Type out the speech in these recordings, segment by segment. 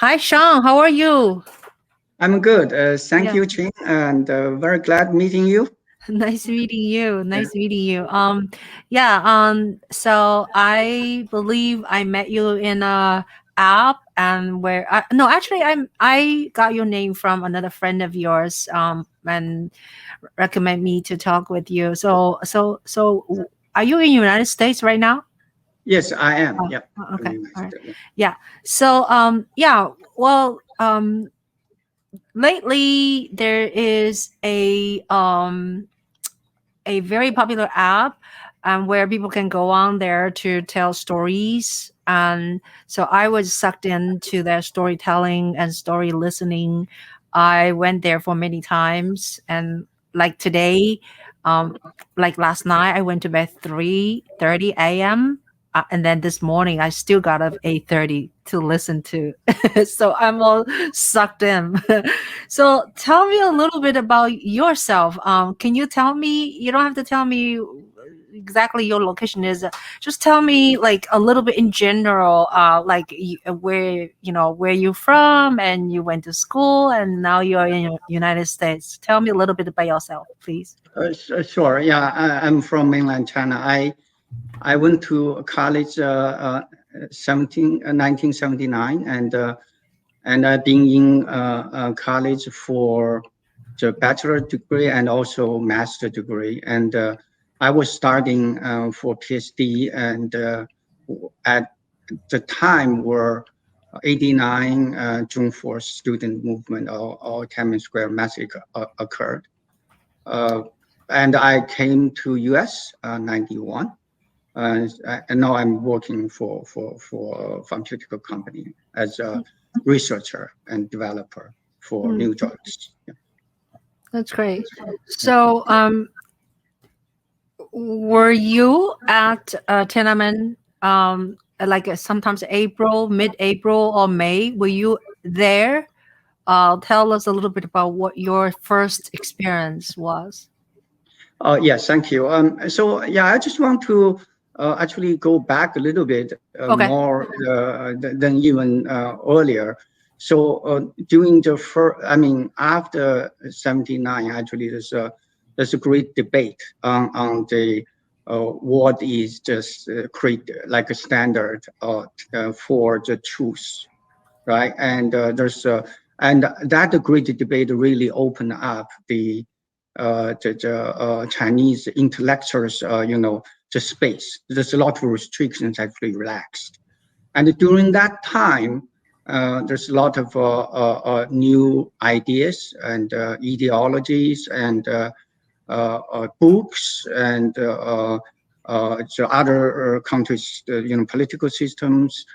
Hi, Sean. How are you? I'm good. Thank Yeah, you, Ching, and very glad meeting you. nice meeting you. Yeah. Nice meeting you. Yeah. So I believe I met you in a app, and no, actually, I got your name from another friend of yours. And recommend me to talk with you. So, are you in United States right now? Yes, I am. Oh, Yeah. I'm okay. in All right. Nigeria. Yeah. So, yeah. Well, lately there is a very popular app where people can go on there to tell stories. And so I was sucked into their storytelling and story listening. I went there for many times, and like today, um, like last night, I went to bed 3:30 a.m. And then this morning, I still got up 8:30 to listen to. So I'm all sucked in. So tell me a little bit about yourself. Can you tell me? You don't have to tell me exactly your location is. Just tell me like a little bit in general. Like where where you're from, and you went to school, and now you're in the United States. Tell me a little bit about yourself, please. Sure. Yeah, I'm from mainland China. I went to college 1979, and I've been in college for the bachelor degree and also master degree. And I was studying for PhD, and at the time were 89 June 4th student movement or Tiananmen Square massacre occurred. Uh, and I came to US 91. And now I'm working for a pharmaceutical company as a researcher and developer for Mm, new drugs. Yeah. that's great. So, were you at Tiananmen, like sometimes April, mid-April or May? Were you there? Tell us a little bit about what your first experience was. Yes, thank you. So yeah, I just want to actually go back a little bit Okay. more than even earlier. So during the first, I mean, after 79, actually, there's a great debate on the what is just create like a standard for the truth, right? And and that great debate really opened up the Chinese intellectuals, the space. There's a lot of restrictions actually relaxed. And during that time, there's a lot of new ideas and ideologies and books and the other countries, political systems.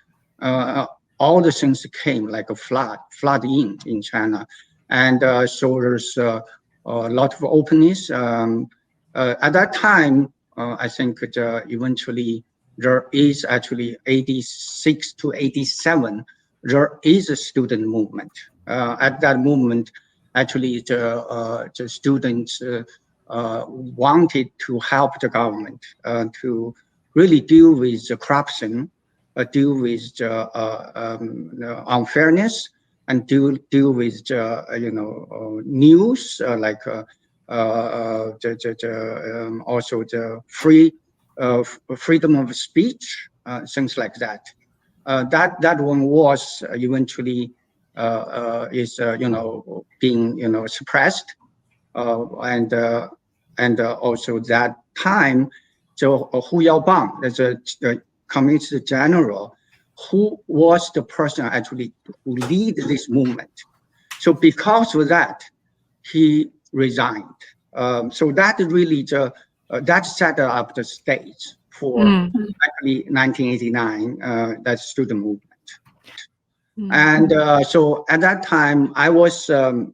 Uh, all the things came like a flood in China, and so there's a lot of openness. At that time, I think eventually there is actually 86 to 87. There is a student movement. At that movement, actually the students wanted to help the government to really deal with the corruption, deal with the unfairness, and deal with the news also the freedom of speech, things like that. That one was eventually is being suppressed, and also that time, so Hu Yaobang, as a communist general, who was the person actually who lead this movement. So because of that, he resigned. So that really that set up the stage for Mm, actually 1989 that student movement. mm, And so at that time, I was,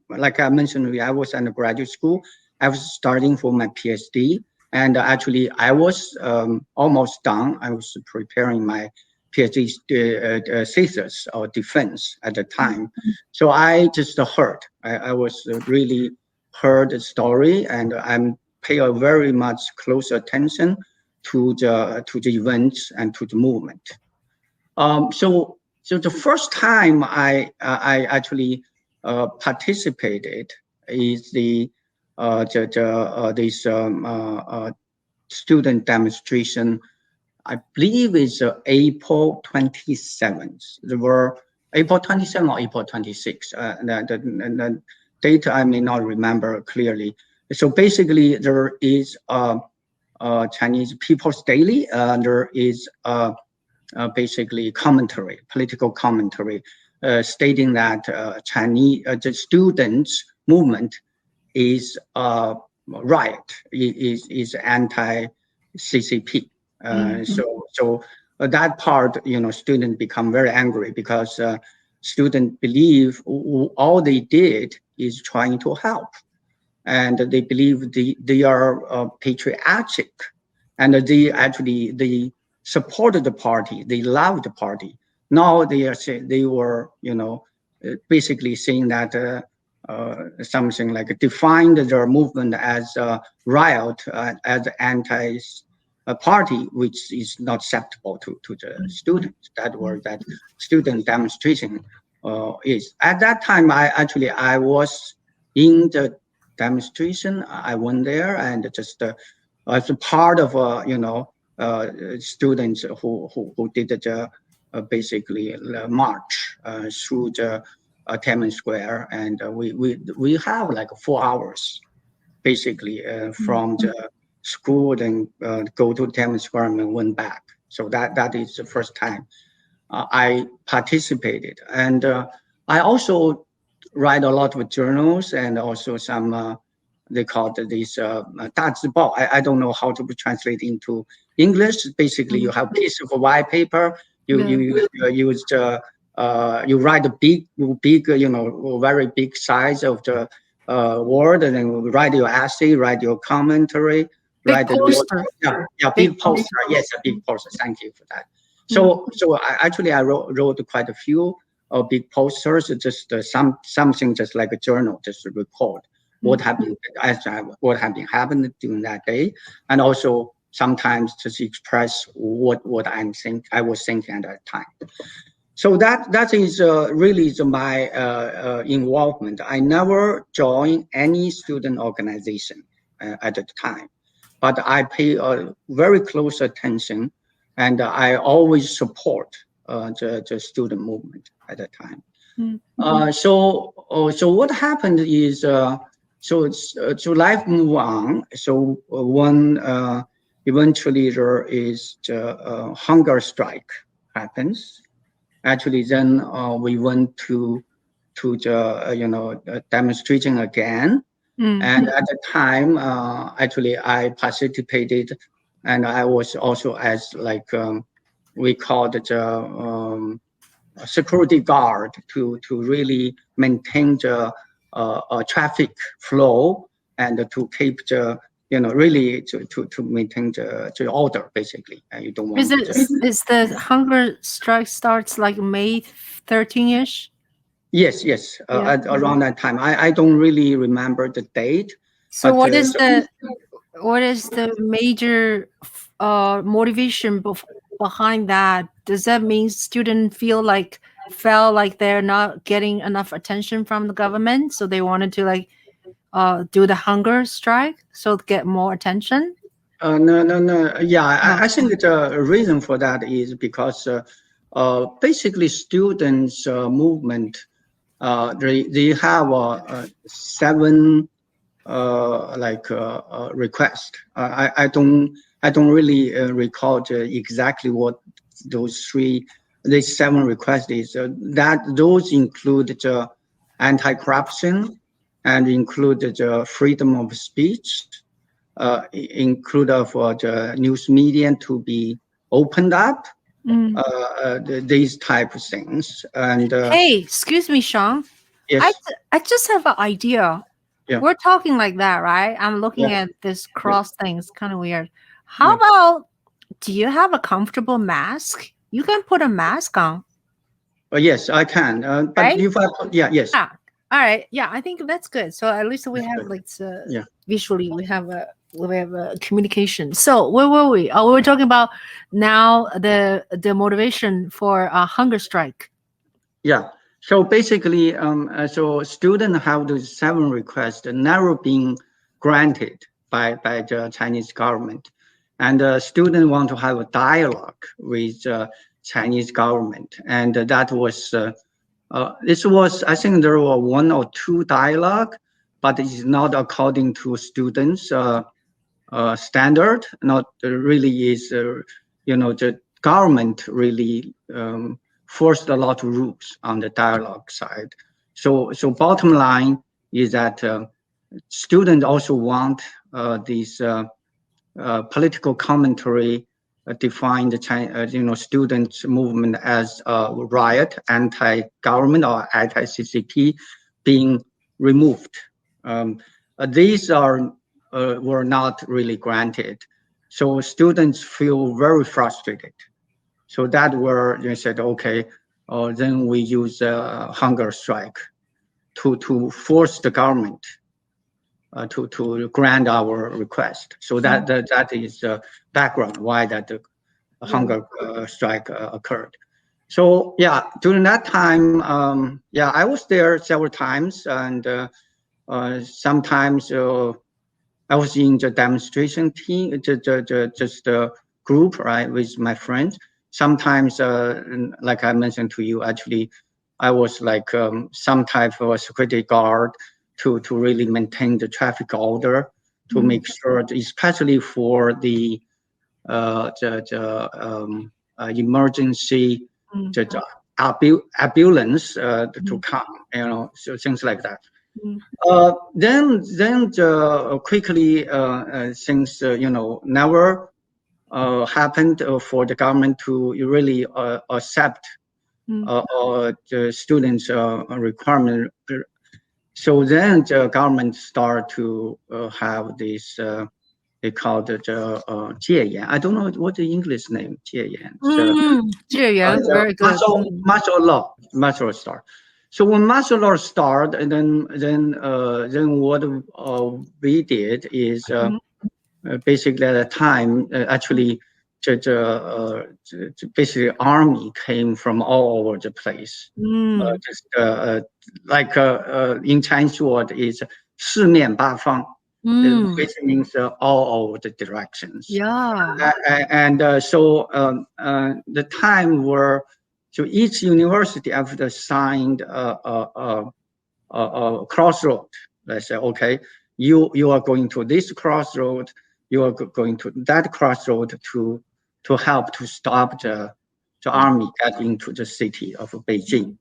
like I mentioned, I was in graduate school. I was starting for my PhD. And actually, I was almost done. I was preparing my PhD thesis or defense at the mm, time. So I just heard, I was really heard the story, and I'm pay a very much close attention to the events and to the movement. So So the first time I actually participated is this student demonstration. I believe it's April 27th. There were April 27 or April 26. The date I may not remember clearly. So basically, there is Chinese People's Daily. There is basically commentary, political commentary, stating that Chinese the students' movement is riot, is anti-CCP. So that part, students become very angry because students believe all they did is trying to help, and they believe they are patriotic, and they supported the party, they loved the party. Now they are saying they were basically saying that something like defined their movement as a riot, as anti party, which is not acceptable to the students. That student demonstration is. At that time, I was in the demonstration. I went there and just as a part of students who did the basically march through the Tiananmen Square, and we have like 4 hours basically from the school, then go to Tiananmen Square and went back. So that is the first time I participated, and I also write a lot of journals and also some they call these 大字报. I don't know how to translate into English. Basically, you have a piece of white paper. You write a big very big size of the word, and then write your essay, write your commentary, big poster. Big poster. Yes, a big poster. Thank you for that. So I wrote quite a few big posters, just something just like a journal, just to record what happened happened during that day, and also sometimes just express what I was thinking at that time. So that is really my involvement. I never joined any student organization at the time, but I pay very close attention, and I always support the student movement at the time. So what happened is so life move on. So when eventually there is the hunger strike happens. Actually, then we went to the demonstration again, and at the time, actually, I participated, and I was also as like we called it security guard to really maintain the traffic flow and to keep the really to maintain the order, basically. You don't want is the hunger strike starts like May 13-ish? Yes. At around that time. I don't really remember the date. So but, what is the major motivation behind that? Does that mean students felt like they're not getting enough attention from the government, so they wanted to like do the hunger strike so get more attention? No. Yeah, I think the reason for that is because basically students movement they have 7 requests. I don't really recall exactly what these 7 requests is. That those include the anti-corruption and include the freedom of speech, include for the news media to be opened up, these type of things. And hey, excuse me, Sean. Yes. I just have an idea. Yeah. We're talking like that, right? I'm looking at this cross thing. It's kind of weird. How about, do you have a comfortable mask? You can put a mask on. Yes, I can. But right? If I put, yes. Yeah. All right. Yeah, I think that's good. So at least we have like visually we have a communication. So where were we? We were talking about now the motivation for a hunger strike. Yeah. So basically, so students have those 7 requests never been granted by the Chinese government, and students want to have a dialogue with Chinese government, and that was this was, I think there were 1 or 2 dialogue, but it's not according to students' standard. Not really is, the government really forced a lot of rules on the dialogue side. So bottom line is that students also want these political commentary define the students movement as a riot, anti-government or anti-CCP being removed. These were not really granted, so students feel very frustrated. So that were they said, okay, then we use hunger strike to force the government to grant our request. So that is the background why that the hunger strike occurred. So yeah, during that time, yeah, I was there several times, and sometimes I was in the demonstration team, just the group, right, with my friends. Sometimes, like I mentioned to you, actually, I was like some type of a security guard to really maintain the traffic order, to make sure, especially for the emergency, the ambulance to come, so things like that. Then quickly things never happened for the government to really accept the students' requirement. So then the government start to have this. They called it 戒严. I don't know what the English name 戒严. So Very good. martial law, martial law. So when martial law start, and then what we did is basically at the time actually basically army came from all over the place. Just like in Chinese word is 四面八方, which means all over the directions. Yeah. And so the time were, so each university after signed a crossroad. Let's say, okay, you are going to this crossroad, you are going to that crossroad to help to stop the army getting into the city of Beijing.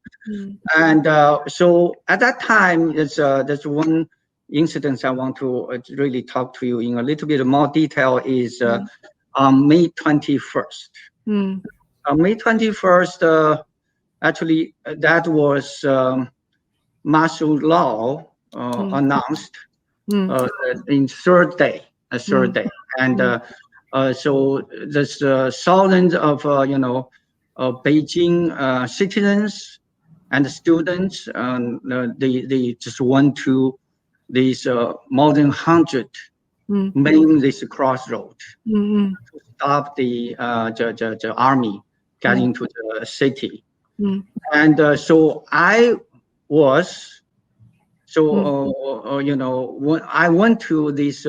And so at that time, there's one incident I want to really talk to you in a little bit more detail is on May 21st. On May 21st, actually, that was martial law announced in third day, and so there's thousands of Beijing citizens and students, they just went to these more than 100 main this crossroad to stop the army getting into the city. And so I was, when I went to this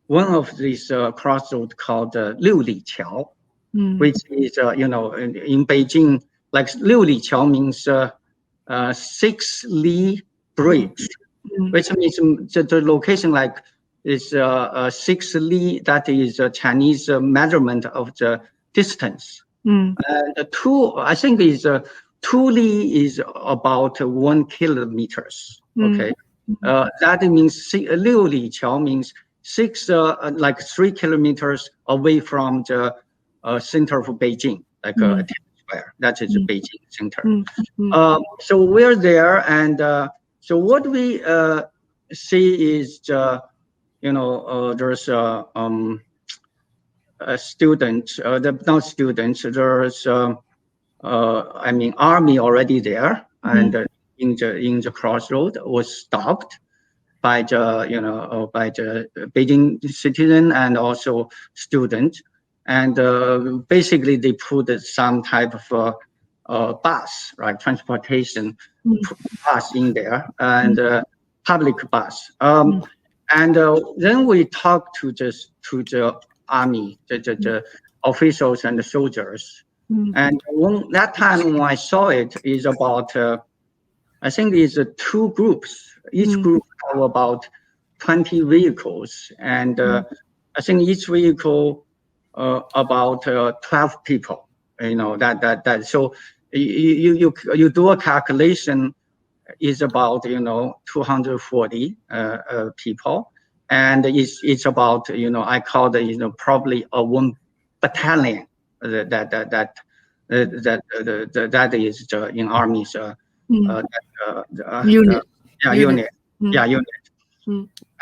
one of these crossroads called 六里桥, which is in Beijing, like 六里桥 means 6 li bridge, which means the location like is 6 li. That is a Chinese measurement of the distance. And I think is 2 li is about 1 kilometers. Okay, that means 六里桥 means 6 like 3 kilometers away from the center of Beijing, like Tiananmen Square. That is the Beijing center. So we're there, and so what we see is there's students, not students. There's I mean army already there, and in the crossroad was stopped by the by the Beijing citizen and also students, and basically they put some type of bus, right? Transportation Mm. bus in there, and public bus. And then we talked to the army, the officials and the soldiers. And that time when I saw it is about, I think it's 2 groups. Each group have about 20 vehicles, and I think each vehicle about 12 people. You know that. So you do a calculation, is about 240 people, and it's about I call it probably a 1 battalion that is in armies Unit. unit.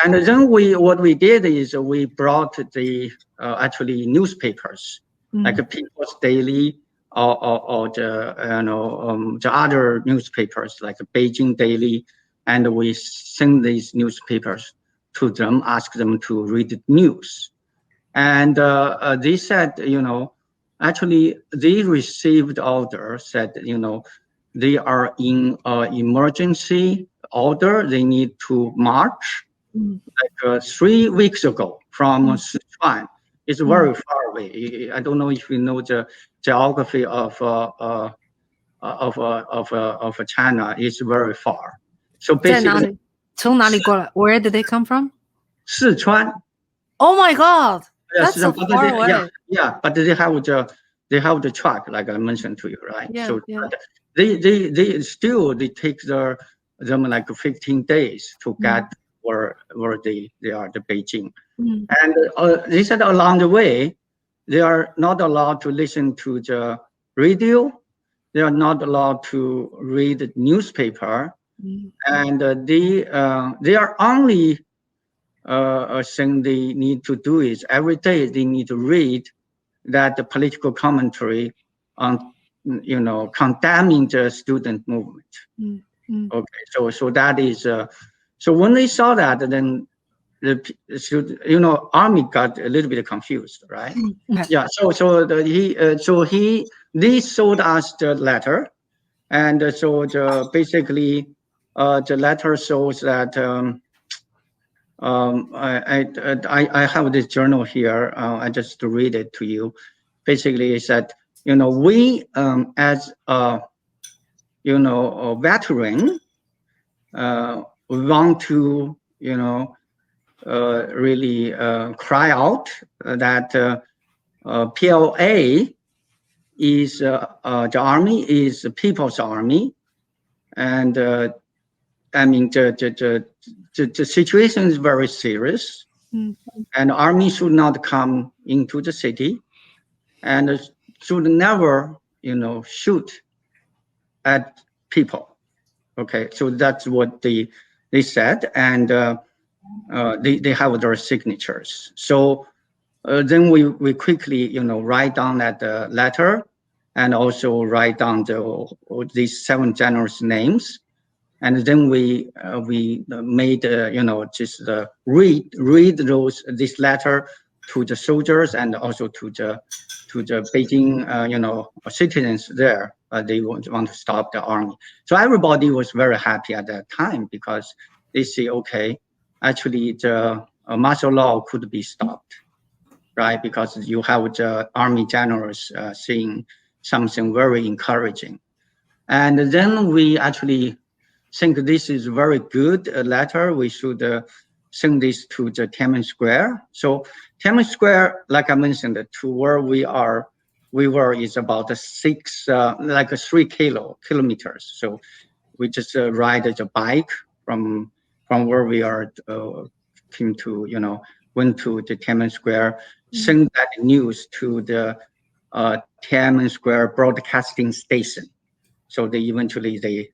And then what we did is we brought the actually newspapers like People's Daily or the other newspapers like Beijing Daily, and we send these newspapers to them, ask them to read the news. And they said, actually they received order, said, they are in emergency order. They need to march like 3 weeks ago from Sichuan. It's very far away. I don't know if you know the geography of China. It's very far. So basically, 从哪里过来? Where did they come from? Sichuan. Oh my God, Yes, that's so far away. Yeah, but they have the truck, like I mentioned to you, right? Yeah, so yeah. they take them like 15 days to get where they are, the Beijing. And they said along the way, they are not allowed to listen to the radio. They are not allowed to read the newspaper, and they are only thing they need to do is every day they need to read that the political commentary on condemning the student movement. Okay, so that is so when they saw that, then the army got a little bit confused, right? Yeah. So they showed us the letter, and so basically the letter shows that. I have this journal here. I just read it to you. Basically, it said, we as a veteran we want to really cry out that PLA is the army is the people's army, and I mean the situation is very serious, and the army should not come into the city, and should never shoot at people. Okay, so that's what they said, and they have their signatures. So then we quickly write down that letter, and also write down these 7 generals' names. And then we made just read this letter to the soldiers, and also to the Beijing citizens there. They want to stop the army. So everybody was very happy at that time, because they say, okay, actually the martial law could be stopped, right? Because you have the army generals saying something very encouraging. And then we actually think this is very good letter. We should send this to the Tiananmen Square. So Tiananmen Square, like I mentioned, to where we were is about 3 kilometers. So we just ride the bike from where we are came to went to the Tiananmen Square, send that news to the Tiananmen Square broadcasting station. So they eventually they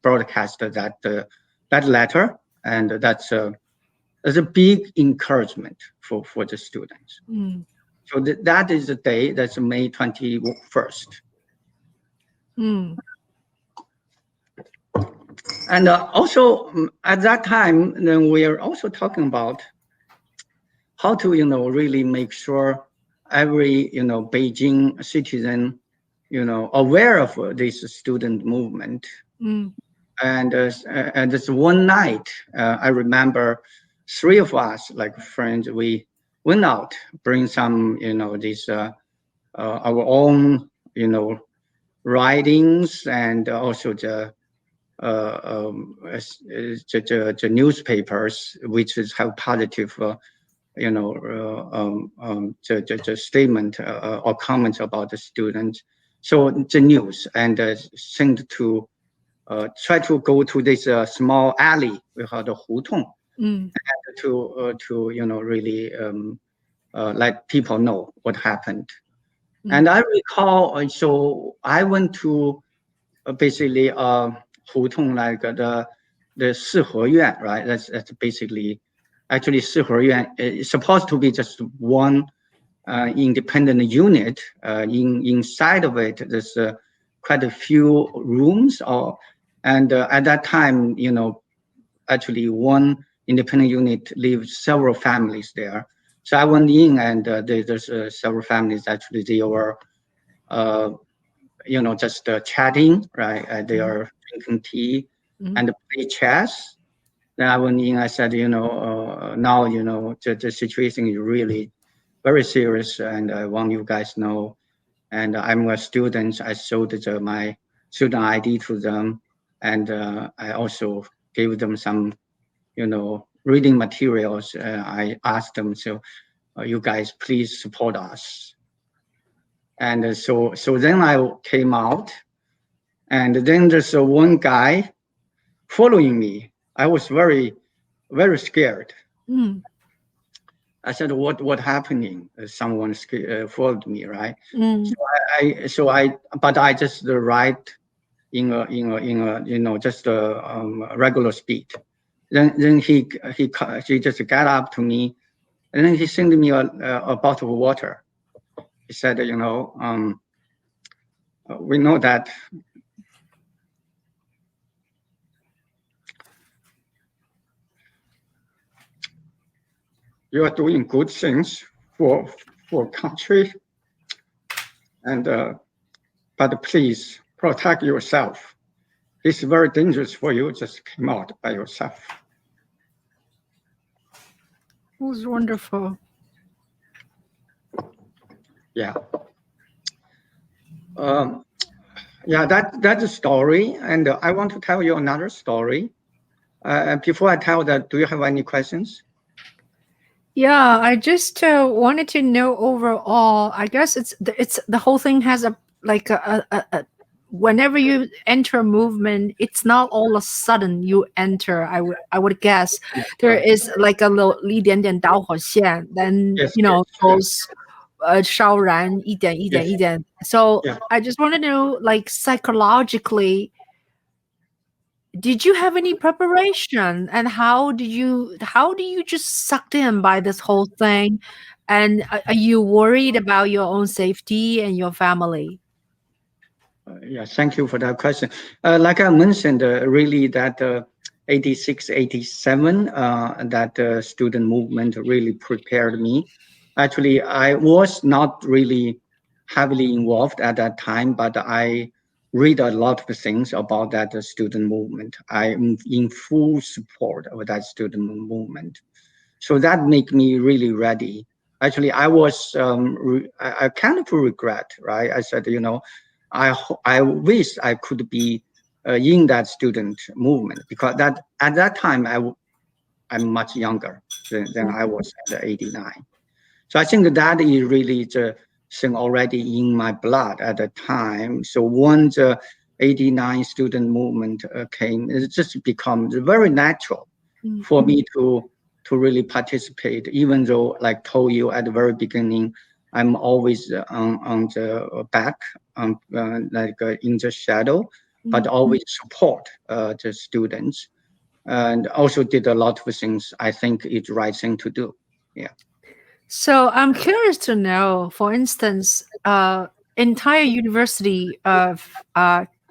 broadcast that letter, and that's a big encouragement for the students. So that is the day. That's May 21st. And also at that time, then we are also talking about how to really make sure every Beijing citizen aware of this student movement. And this one night, I remember 3 of us, like friends, we went out, bring some, this our own, writings, and also the newspapers, which is have positive, the statement or comments about the students. So the news, and sent to try to go to this small alley we call the huton, and to really let people know what happened. And I recall, so I went to basically huton, like the Siheyuan, right? That's basically, actually Siheyuan is supposed to be just one independent unit. Inside of it, there's quite a few rooms, and at that time, actually one independent unit lives several families there. So I went in, and there's several families. Actually, they were, just chatting, right? They are drinking tea and play chess. Then I went in. I said, now the situation is really very serious, and I want you guys know. And I'm a student. I showed my student ID to them, and I also gave them some, reading materials. I asked them, so you guys please support us. And so then I came out, and then there's one guy following me. I was very, very scared. I said, "What happening?" Someone followed me, right? But I just write in a just a regular speed. Then he just got up to me, and then he sent me a bottle of water. He said, we know that you are doing good things for country, and but please protect yourself. It's very dangerous for you. Just come out by yourself. It was wonderful. Yeah. Yeah, that's a story, and I want to tell you another story. Before I tell that, do you have any questions? Yeah, I just wanted to know overall. I guess it's the whole thing has a like a whenever you enter a movement, it's not all of a sudden you enter. I would guess there is like a little 一点点导火线, then Yes, goes 烧燃一点一点一点. So I just want to know, like psychologically, did you have any preparation, and how do you just sucked in by this whole thing, and are you worried about your own safety and your family? Yeah, thank you for that question. Like I mentioned, really that 86, 87, that student movement really prepared me. Actually, I was not really heavily involved at that time, but I read a lot of things about that student movement. I'm in full support of that student movement. So that made me really ready. Actually, I was, I kind of regret, right? I said, I wish I could be in that student movement, because at that time I'm much younger than I was at 89. So I think that is really the thing already in my blood at the time. So once the 89 student movement came, it just becomes very natural for me to really participate, even though, like told you at the very beginning, I'm always on the back, like in the shadow, but always support the students, and also did a lot of things I think it's the right thing to do. Yeah. So I'm curious to know, for instance, entire university of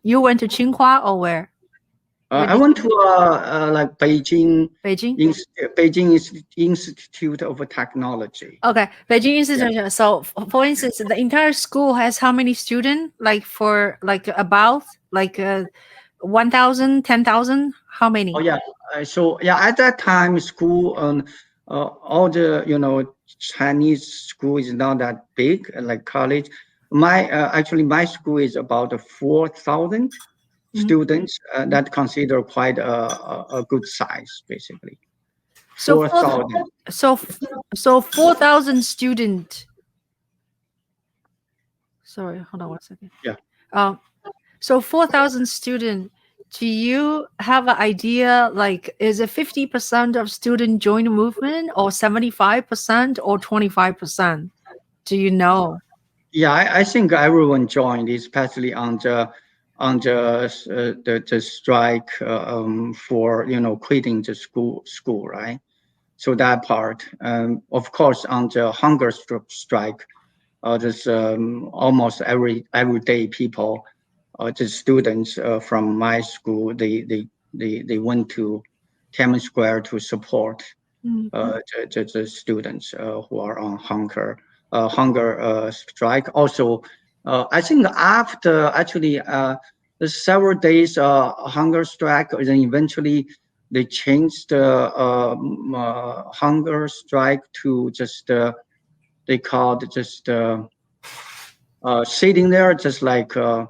you went to Tsinghua or where? I went to like Beijing, Beijing. Beijing Institute of Technology. Okay, Beijing Institute. So, for instance, the entire school has how many students? Like for like about like 1,000, 10,000? How many? Oh yeah. So yeah, at that time, school all the Chinese school is not that big like college. My actually my school is about 4,000 students. That consider quite a good size basically. So 4,000. so so 4,000 student. Sorry, hold on 1 second. Yeah. Um, so 4,000 student. Do you have an idea? Like, is it 50% of student join the movement, or 75%, or 25%? Do you know? Yeah, I think everyone joined, especially on the strike for quitting the school, right? So that part, of course, on the hunger strike, there's almost every day people, the students from my school, they went to Tiananmen Square to support the students who are on hunger strike. Also, I think after actually the several days hunger strike, then eventually they changed the hunger strike to just they called just sitting there, just like uh,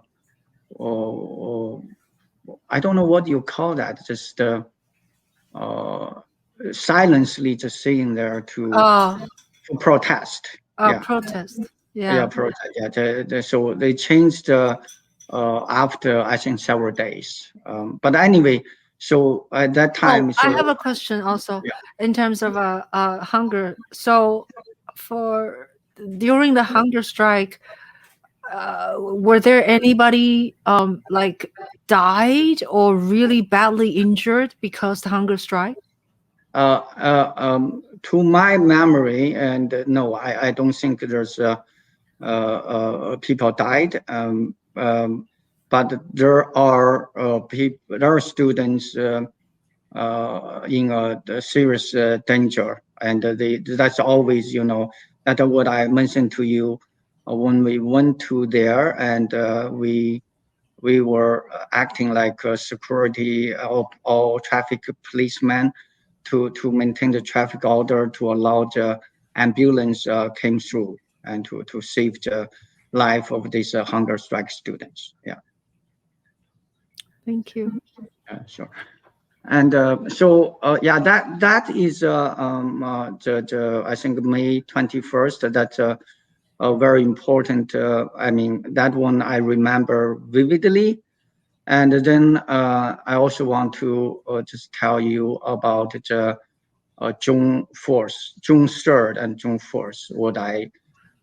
I don't know what you call that, just uh, silently just sitting there to Oh, protest. Yeah, protest. yeah, Yeah. protest. Yeah, so they changed after I think several days. But anyway, so at that Oh, time, I so have a question also yeah. in terms of hunger. So, for during the hunger strike, were there anybody like died or really badly injured because the hunger strike? To my memory, and no, I don't think there's people died. But there are people, there are students in a serious danger, and that's always that's what I mentioned to you when we went to there, and we were acting like a security or traffic policemen to maintain the traffic order, to allow the ambulance came through and to save the life of these hunger strike students. Yeah, Thank you. sure. And so yeah, that is the I think May 21st. That's a very important. I mean, that one I remember vividly. And then I also want to just tell you about the June 4th, June 3rd, and June 4th, what I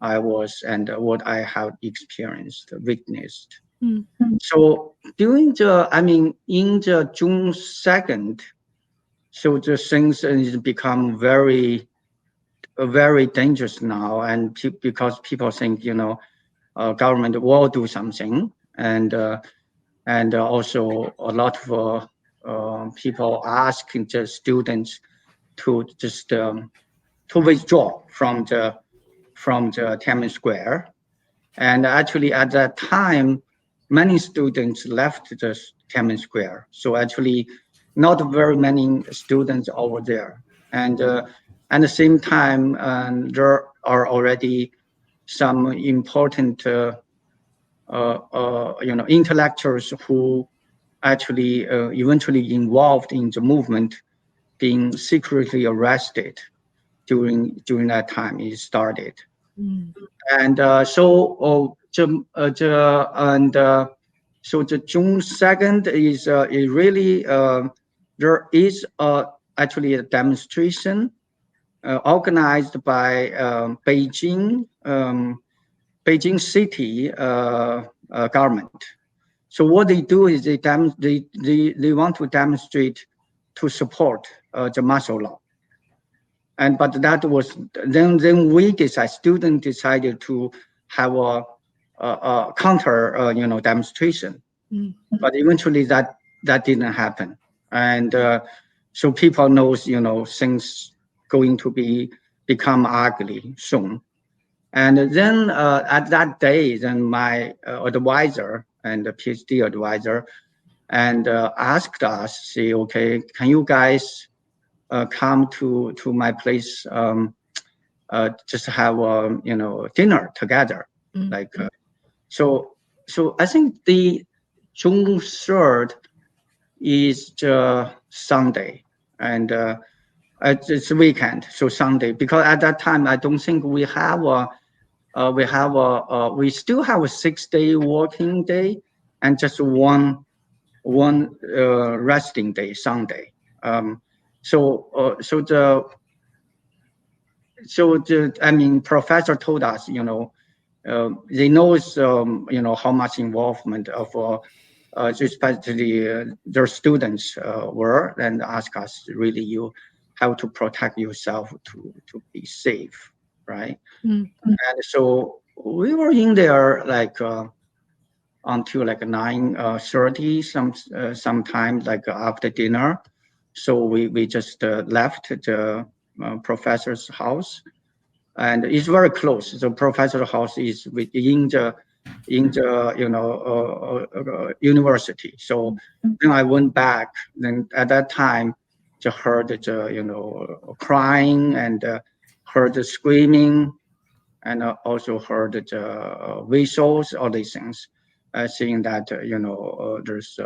was and what I have experienced, witnessed. Mm. So during I mean, in the June 2nd, so the things is become very dangerous now, and because people think government will do something, and also a lot of people asking the students to just to withdraw from the Tiananmen Square. And actually, at that time, many students left the Tiananmen Square. So actually, not very many students over there. And at the same time, there are already some important, intellectuals who actually eventually involved in the movement, being secretly arrested during that time it started. Mm. And so the June 2nd is really there is actually a demonstration organized by Beijing city government. So what they do is they want to demonstrate to support the martial law. And but that was then we decided, students decided to have a counter demonstration. Mm. But eventually that that didn't happen. And so people knows, things going to become ugly soon. And then at that day, then my advisor and the PhD advisor and asked us, say, okay, can you guys come to my place, just have dinner together, like so. So I think the June 3rd is the Sunday, and it's weekend, so Sunday. Because at that time, I don't think we have we still have a 6-day working day, and just one resting day, Sunday. I mean, professor told us, they knows, how much involvement of especially their students were, and ask us, really, you have to protect yourself to be safe, right? And so we were in there like until like 9:30, sometimes like after dinner. So we just left the professor's house, and it's very close. The professor's house is within the university. So then I went back. Then at that time, just heard the crying, and heard the screaming, and also heard the whistles, all these things, seeing that there's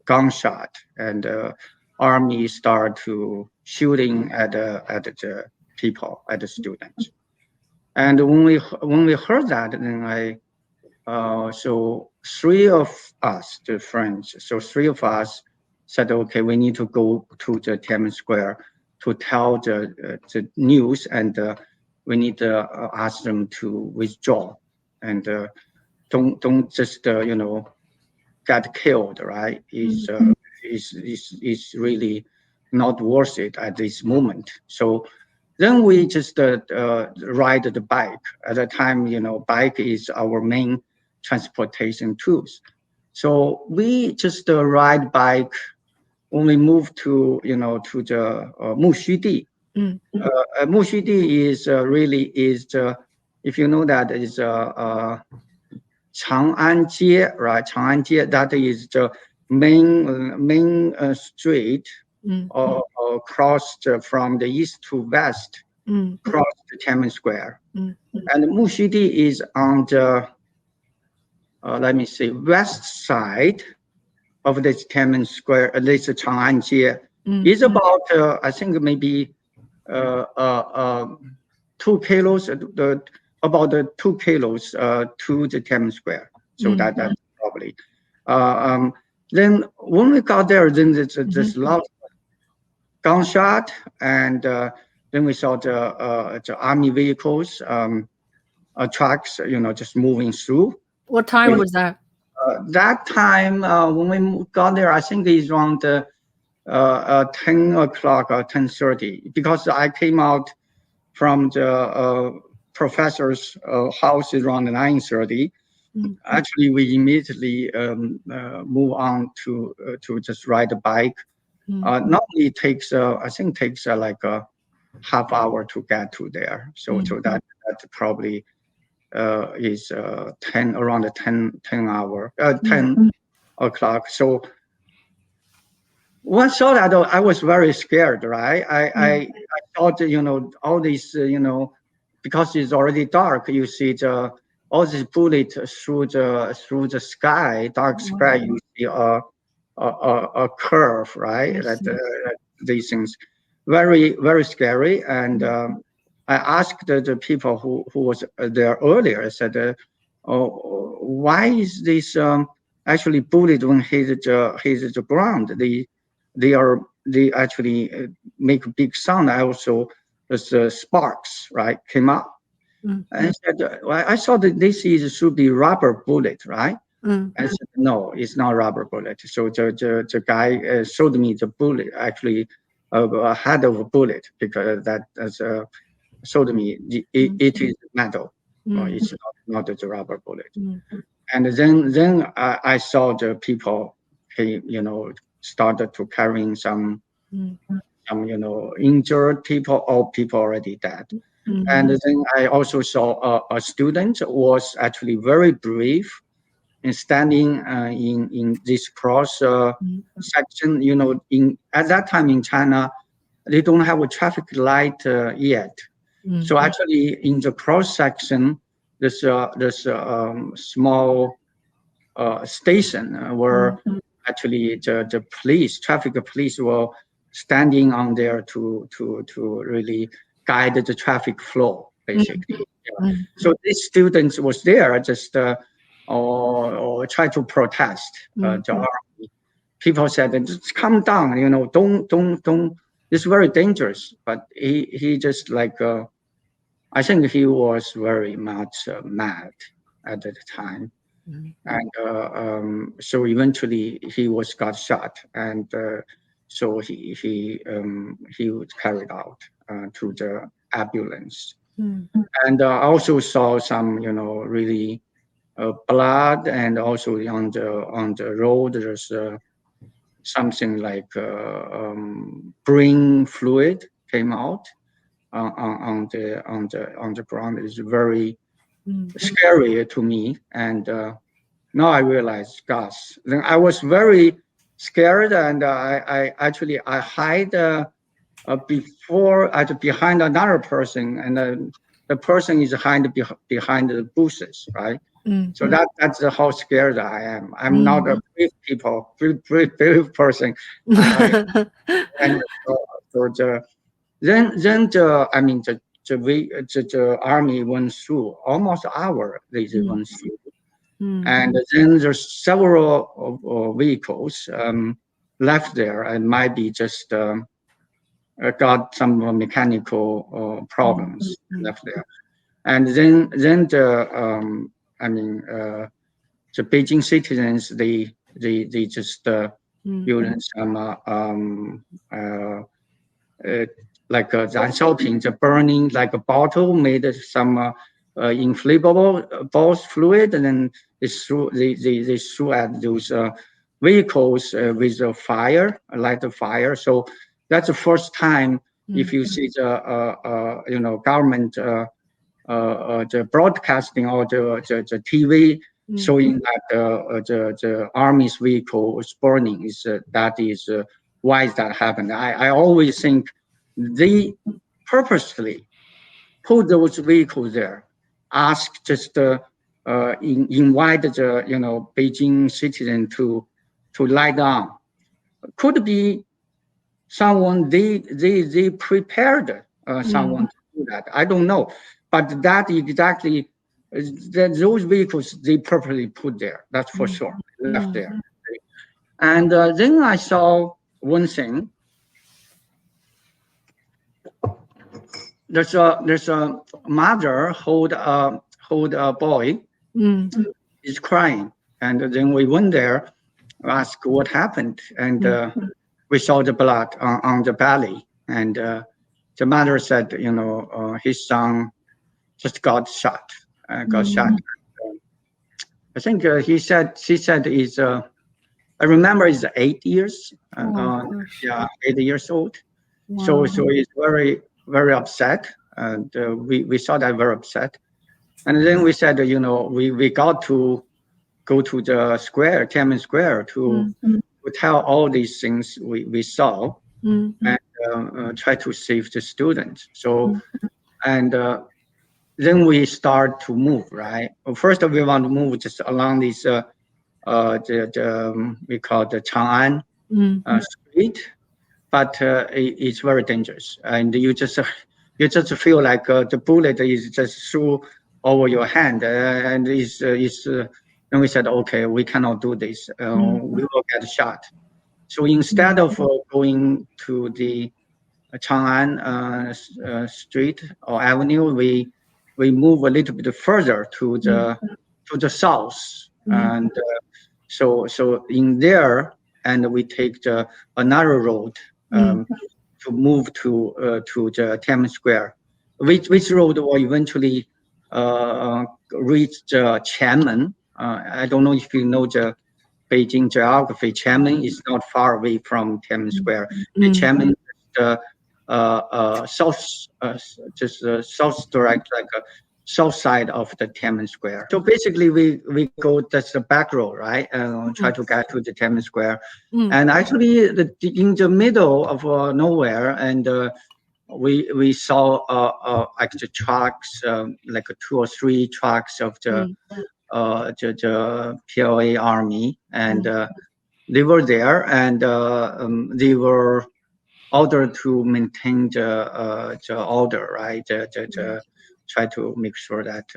gunshot, and army start to shooting at the people, at the students. And when we heard that, then so three of us, the friends, so three of us said, okay, we need to go to the Tiananmen Square to tell the news, and we need to ask them to withdraw, and don't just get killed, right? Is really not worth it at this moment. So then we just ride the bike. At the time, bike is our main transportation tools. So we just ride bike when we move to the Muxidi. Muxidi is really is if you know that is Chang'anjie, right? Chang'anjie, that is the main street, crossed from the east to west, cross the Tiananmen Square. And Muxidi is on the let me see, west side of the Tiananmen Square. This Chang'anjie is about I think maybe 2 kilos, about 2 kilos to the Tiananmen Square. So that's probably. Then when we got there, then there's a lot of gunshot, and then we saw the army vehicles, trucks, just moving through. What time was that? That time when we got there, I think it's around 10 o'clock or 10:30, because I came out from the professor's house around 9:30. Actually, we immediately move on to just ride a bike. Normally it takes I think takes like a half hour to get to there. So that probably is 10 around the 10 o'clock. So when I saw that, I was very scared, right? I thought, all these, because it's already dark, you see all these bullets through the sky, dark sky, you see a curve, right? These things, very, very scary. And I asked the people who was there earlier, I said, why is this actually bullet when hit the ground? They actually make a big sound. I also, the sparks, right, came up. And I said, well, I saw that this should be rubber bullet, right? I said, no, it's not rubber bullet. So the guy showed me the bullet, actually a head of a bullet, because that showed me it is metal. It's not the rubber bullet. And then I saw the people started to carrying some injured people or people already dead. And then I also saw a student was actually very brave in standing in this cross section. At that time in China, they don't have a traffic light yet. So actually, in the cross section, there's a small station where actually the traffic police were standing on there to really guide the traffic flow, basically. So these students was there just or try to protest the army. People said, just calm down, don't. It's very dangerous. But he just I think he was very much mad at the time. And so eventually he got shot, and so he was carried out to the ambulance. And I also saw some really blood, and also on the road there's something like brain fluid came out on the ground. It's very scary to me, and now I realize, gosh, then I was very scared, and I actually hide behind another person, and the person is behind the bushes, right? So that's how scared I am. I'm not a brave person. And so the army went through almost an hour. They went through. And then there's several vehicles left there, and might be just got some mechanical problems left there. And then the Beijing citizens, they just build some like a 燃烧瓶, the burning like a bottle, made some inflammable balls fluid, and then they threw at those vehicles with a fire, light a fire. So that's the first time if you see the government the broadcasting or the TV showing that the army's vehicle was burning. That is why is that happened? I always think they purposely put those vehicles there, ask just invite the Beijing citizen to lie down. Could be someone they prepared someone to do that. I don't know, but that exactly those vehicles they purposely put there. That's for sure, left there. And then I saw one thing. There's a mother hold a boy, is crying, and then we went there, asked what happened, and we saw the blood on the belly, and the mother said, his son just got shot. I think she said is I remember is 8 years, 8 years old. Wow. So he's very, very upset, and we saw that very upset. And then we said, we got to go to the square, Tiananmen Square, to tell all these things we saw, and try to save the students. So, and then we start to move, right? Well, first we want to move just along this we call the Chang'an street, but it's very dangerous, and you just feel like the bullet is just through over your hand, and then we said, okay, we cannot do this. We will get shot. So instead of going to the Chang'an street or avenue, we move a little bit further to the south, and so in there, and we take another road to move to the Tiananmen Square, which road will eventually reach Tiananmen. I don't know if you know Beijing geography, Tiananmen is not far away from Tiananmen Square. The Tiananmen south direct, like a south side of the Tiananmen Square. So basically, we go, that's the back road, right? And try to get to the Tiananmen Square. And actually, in the middle of nowhere, and we saw actually trucks, like 2 or 3 trucks of the PLA army, and they were there, and they were ordered to maintain the order, right? Try to make sure that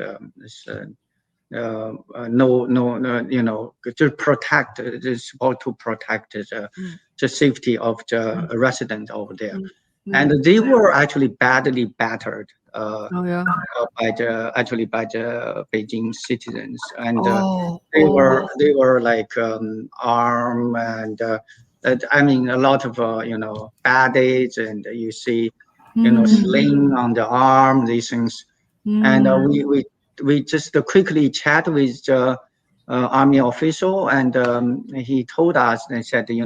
to protect, it's supposed to protect the safety of the resident over there. And they were actually badly battered by the Beijing citizens, and they were like armed, and I mean a lot of bandage, and you see sling on the arm, these things, and we just quickly chat with the army official, and he told us, and said, they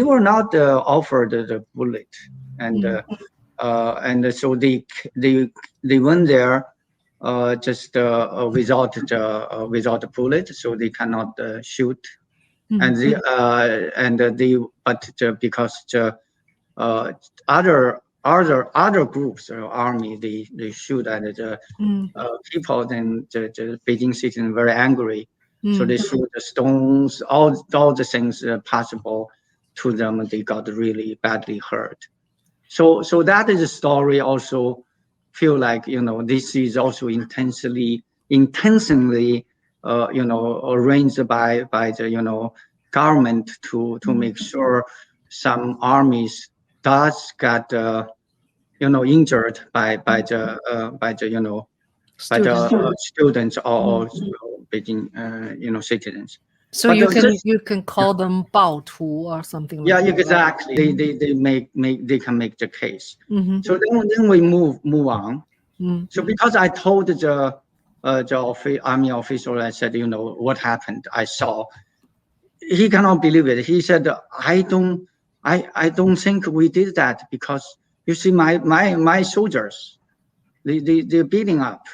were not offered the bullet, and so they went there just without the bullet, so they cannot shoot, and because the other groups or army, they shoot at the people, then the Beijing citizens very angry, so they shoot the stones, all the things possible to them, and they got really badly hurt. So that is a story. Also, feel like this is also intentionally arranged by the government to make sure some armies does get injured by the students or Beijing citizens. So you can call them 暴徒 or something like that. Yeah, exactly. They can make the case. So then we move on. So because I told the army official, I said, what happened? I saw. He cannot believe it. He said, I don't think we did that, because you see my soldiers, they're beating up.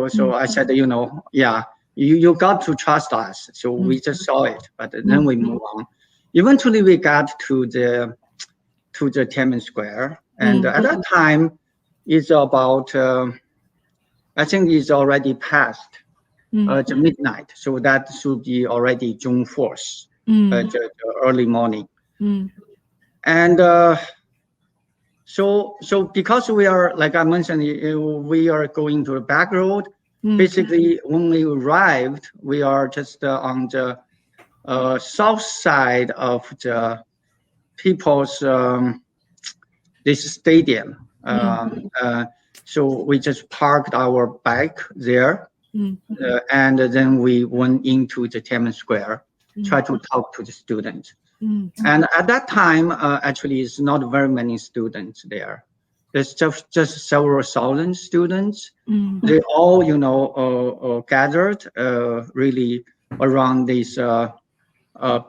So I said, yeah. You got to trust us. So we just saw it, but then we move on. Eventually, we got to the Tiananmen Square, and at that time, it's about I think it's already past the midnight. So that should be already June 4th, the early morning, and so because we are, like I mentioned, we are going to the back road. Basically, when we arrived, we are just on the south side of the People's this stadium. So we just parked our bike there, and then we went into the Tiananmen Square, try to talk to the students. And at that time, actually, it's not very many students there. There's just several thousand students. They all, gathered really around this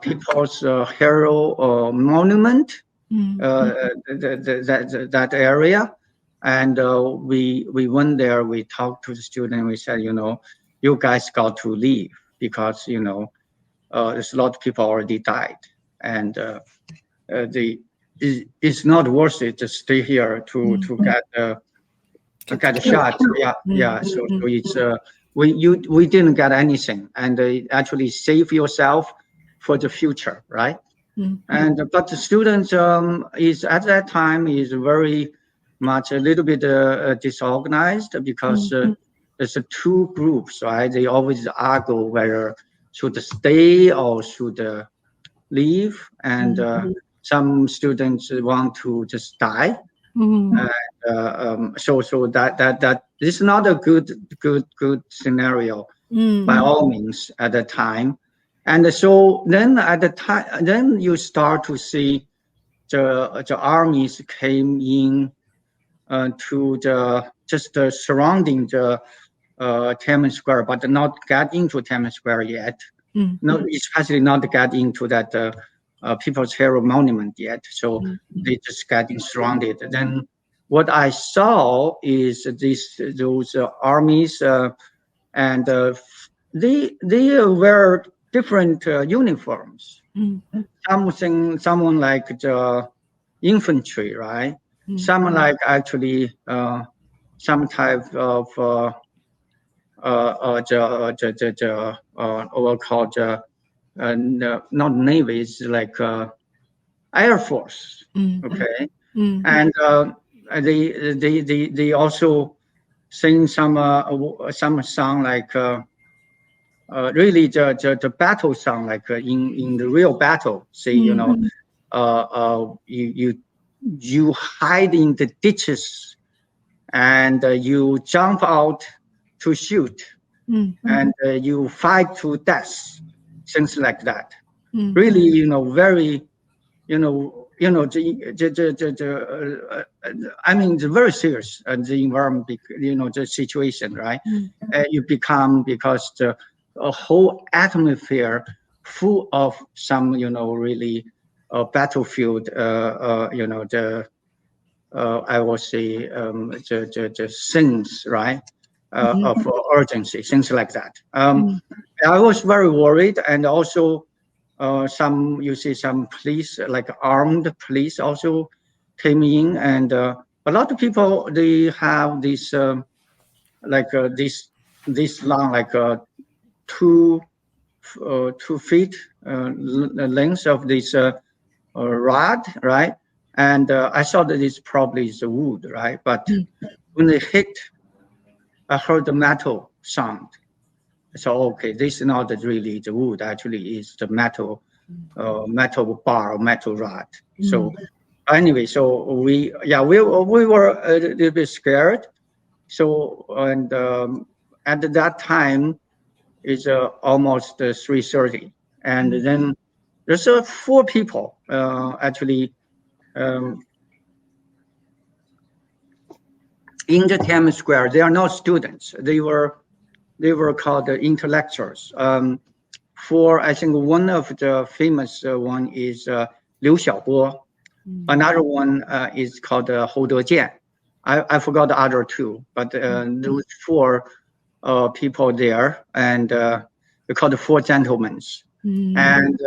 People's Hero Monument, that area. And we went there. We talked to the student. We said, you guys got to leave, because there's a lot of people already died, and it's not worth it to stay here to get a shot. Yeah. So it's we didn't get anything, and actually save yourself for the future, right? And but the students is at that time is very much a little bit disorganized, because there's 2 groups, right? They always argue whether should stay or should leave, and some students want to just die. So that this is not a good scenario by all means at the time. And so then at the time, then you start to see the armies came in to just surrounding the Tiananmen Square, but not get into Tiananmen Square yet. not especially not get into that People's Hero Monument yet. So they just getting surrounded. Then what I saw is those armies, and they wear different uniforms. Someone like the infantry, right? Some like actually some type of what called not Navy, it's like Air Force. Okay, and they also sing some song like really the battle song, like in the real battle. Say you hide in the ditches, and you jump out to shoot, and you fight to death, things like that. Really, very, I mean, it's very serious, the environment, the situation, right? You become, because the whole atmosphere full of some, really battlefield, I will say the things, right? Of urgency, things like that. I was very worried, and also you see some police, like armed police, also came in, and a lot of people, they have this like this long, like 2 feet length of this rod, right? And I thought that it's probably the wood, right? But when they hit, I heard the metal sound. So okay, this is not really the wood. Actually, is the metal bar or metal rod. So anyway, so we were a little bit scared. So, and at that time is almost 3:30, and then there's 4 people actually in the Tiananmen Square. They are not students. They were called intellectuals. I think one of the famous one is Liu Xiaobo. Another one is called Hou Dejian. I forgot the other 2, but those 4 people there, and they called the 4 gentlemen. And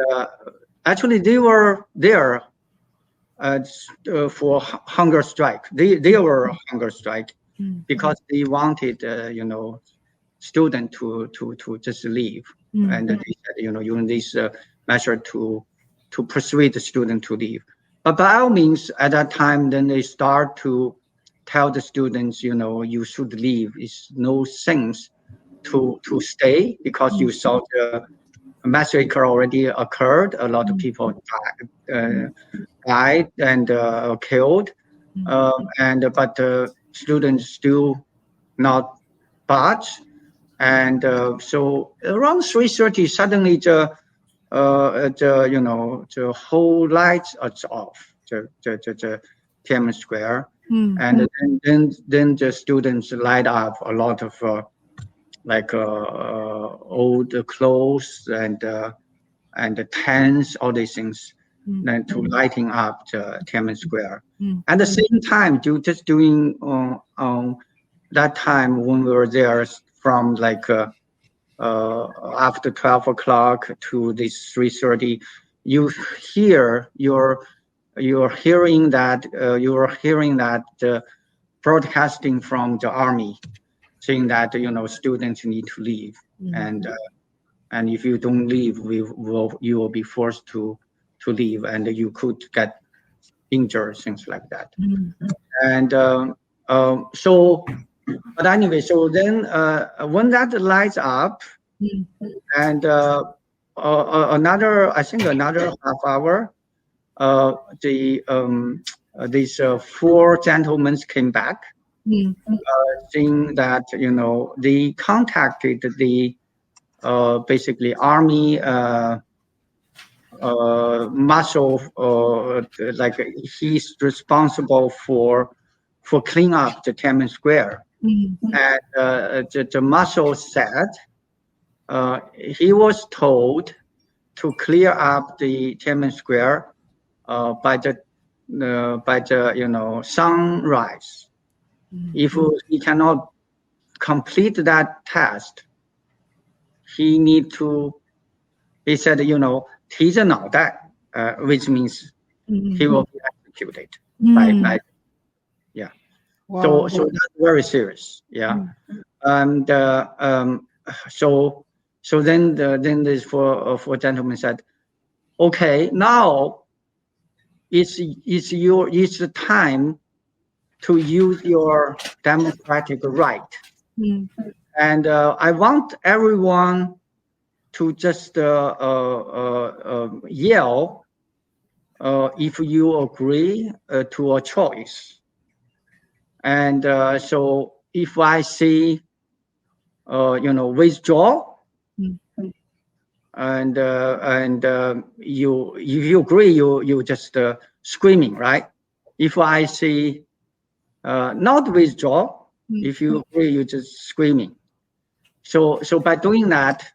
actually, they were there for hunger strike. They were hunger strike because they wanted, student to just leave, and they said, using this measure to persuade the student to leave. But by all means, at that time, then they start to tell the students, you should leave. It's no sense to stay, because you saw the massacre already occurred. A lot of people died and killed, but students still not budge. And so around 3:30, suddenly the whole lights are off, the Tiananmen Square, and then the students light up a lot of like old clothes and the tents, all these things, then to lighting up the Tiananmen Square. At the same time, just doing that time when we were there, from like after 12 o'clock to this 3:30, you're hearing that broadcasting from the army, saying that students need to leave, and if you don't leave, you will be forced to leave, and you could get injured, things like that. And so, but anyway, so then when that lights up, and I think another half hour, these 4 gentlemen came back, saying that they contacted the basically army marshal, like he's responsible for clean up the Tiananmen Square. And the marshal said he was told to clear up the Tiananmen Square by the sunrise. If he cannot complete that task, he said, 提着脑袋, which means he will be executed by yeah. Wow. So that's very serious. Yeah. And so then this four gentlemen said, okay, now it's the time to use your democratic right. And I want everyone to just yell if you agree to a choice. And so if I see, withdraw, and if you agree, you just screaming, right? If I see not withdraw, if you agree, you just screaming. So by doing that,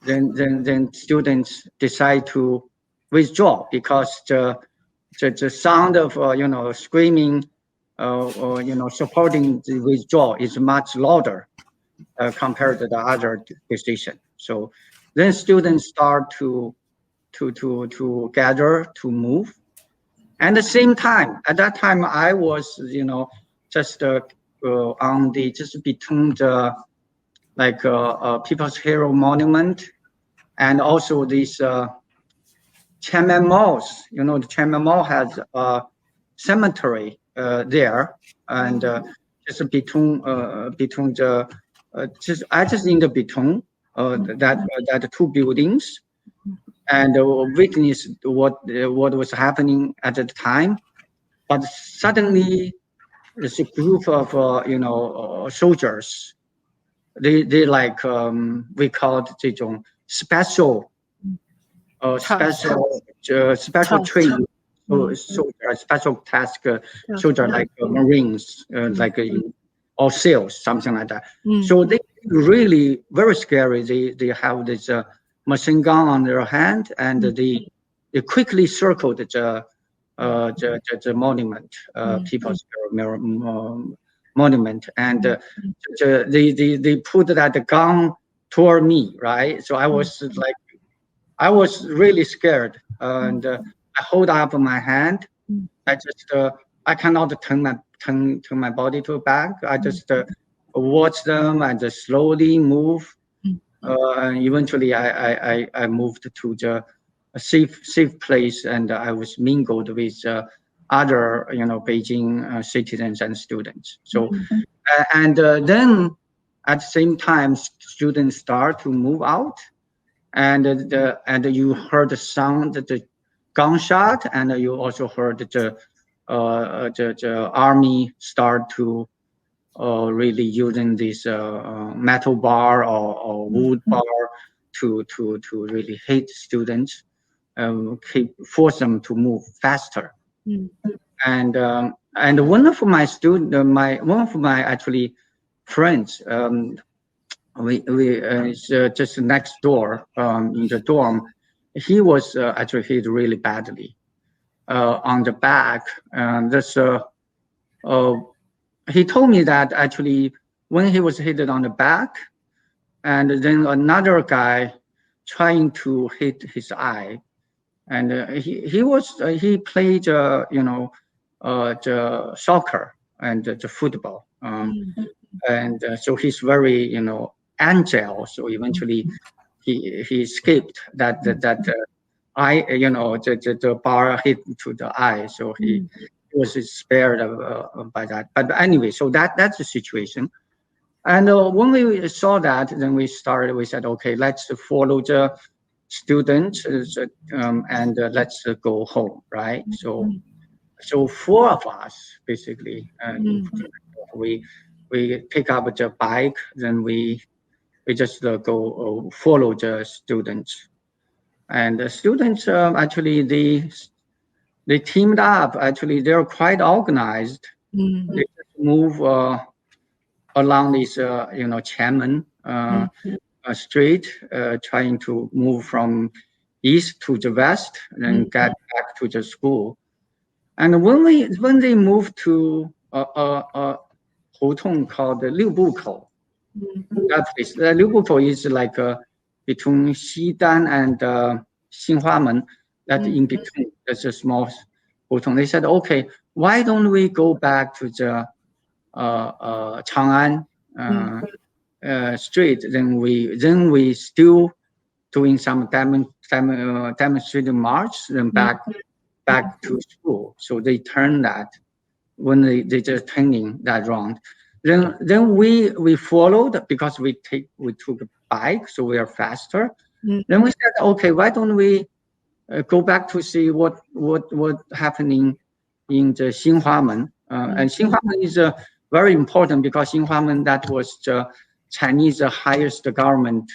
then students decide to withdraw, because the sound of screaming or supporting the withdrawal is much louder compared to the other decision. So then students start to gather, to move. And at the same time, at that time, I was just on the just between the People's Hero Monument and also this Tiananmen Malls. The Tiananmen Mall has a cemetery there, and just between the just in the between that two buildings, and witness what was happening at the time. But suddenly, there's a group of soldiers. They we call it 这种 special training soldier, special task soldier, like Marines, like or SEALs, something like that. So they really very scary. They have this machine gun on their hand, and they quickly circled the monument, People's Monument, and they put that gun toward me, right? So I was really scared, and I hold up my hand. I cannot turn my body to back. I just watch them and just slowly move. And eventually, I moved to the safe place, and I was mingled with other Beijing citizens and students. So and then at the same time, students start to move out, and you heard the sound, the gunshot, and you also heard the army start to really using this metal bar or wood bar to really hit students, force them to move faster. And one of my actually friends, we is just next door in the dorm. He was actually hit really badly on the back, and this he told me that actually when he was hit on the back, and then another guy trying to hit his eye, and he played the soccer and the football, and so he's very agile. So eventually he escaped that eye, the bar hit to the eye, so he was spared by that. But anyway, so that's the situation. And when we saw that, then we said, okay, let's follow the students and let's go home, right? So four of us basically, we pick up the bike, then we just go follow the students. And the students actually they teamed up. Actually, they're quite organized. They just move along this Tiananmen street, trying to move from east to the west and then get back to the school. And when they moved to a huton called Liubukou, that place, Liubukou is like between Xidan and Xinhuamen, that in between, there's a small huton. They said, okay, why don't we go back to the Chang'an street? Then we still doing some demonstrating march, then back to school. So they turned that when they just turning that round. Then we followed because we took a bike, so we are faster. Then we said, okay, why don't we go back to see what happening in the Xinhuamen? And Xinhuamen is very important because Xinhuamen, that was the Chinese highest government,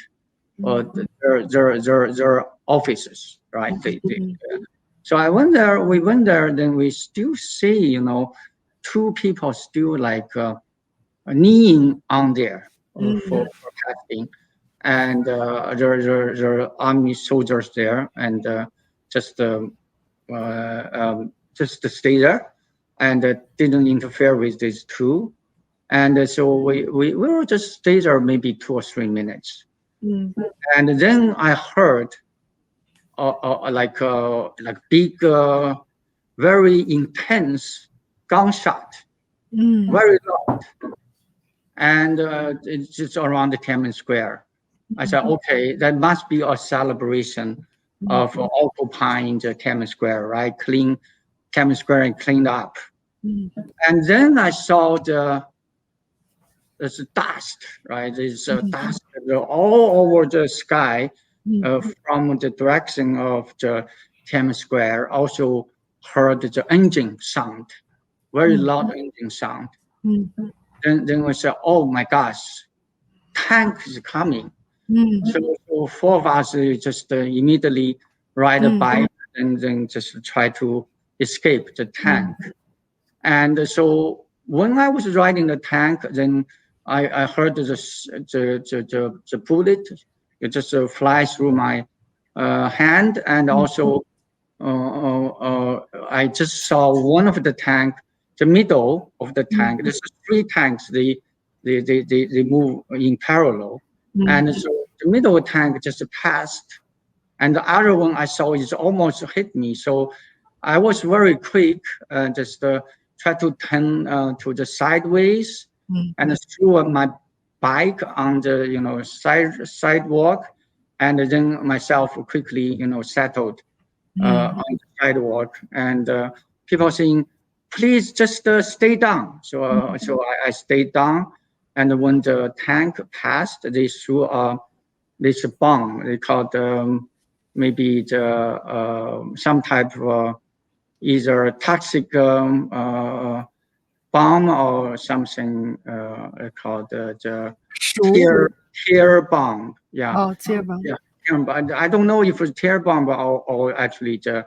their offices, right? So we went there, then we still see, two people still like kneeling on there for testing, and there are army soldiers there, and just stay there, and didn't interfere with these two, and so we will just stay there maybe 2 or 3 minutes, and then I heard like big, very intense gunshot, very loud, and it's just around the Tiananmen Square. I said, okay, that must be a celebration of occupying the Tiananmen Square, right? Clean Tiananmen Square and cleaned up. And then I saw there's dust, right? There's dust all over the sky from the direction of the Tiananmen Square. Also heard the engine sound, very loud engine sound. Then we said, oh my gosh, tank is coming. So 4 of us just immediately ride a bike and then just try to escape the tank. And so when I was riding the tank, then I heard the bullet. It just flies through my hand, and also I just saw one of the tank, the middle of the tank. There's 3 tanks. They move in parallel, and so the middle tank just passed, and the other one I saw is almost hit me. So I was very quick, just try to turn to the sideways and threw my bike on the sidewalk, and then myself quickly settled on the sidewalk, and people saying, please just stay down. So I stayed down, and when the tank passed, they threw this bomb. They called maybe some type of either toxic bomb or something called the tear bomb. Yeah. Oh, tear bomb. Yeah. But I don't know if it's tear bomb or actually the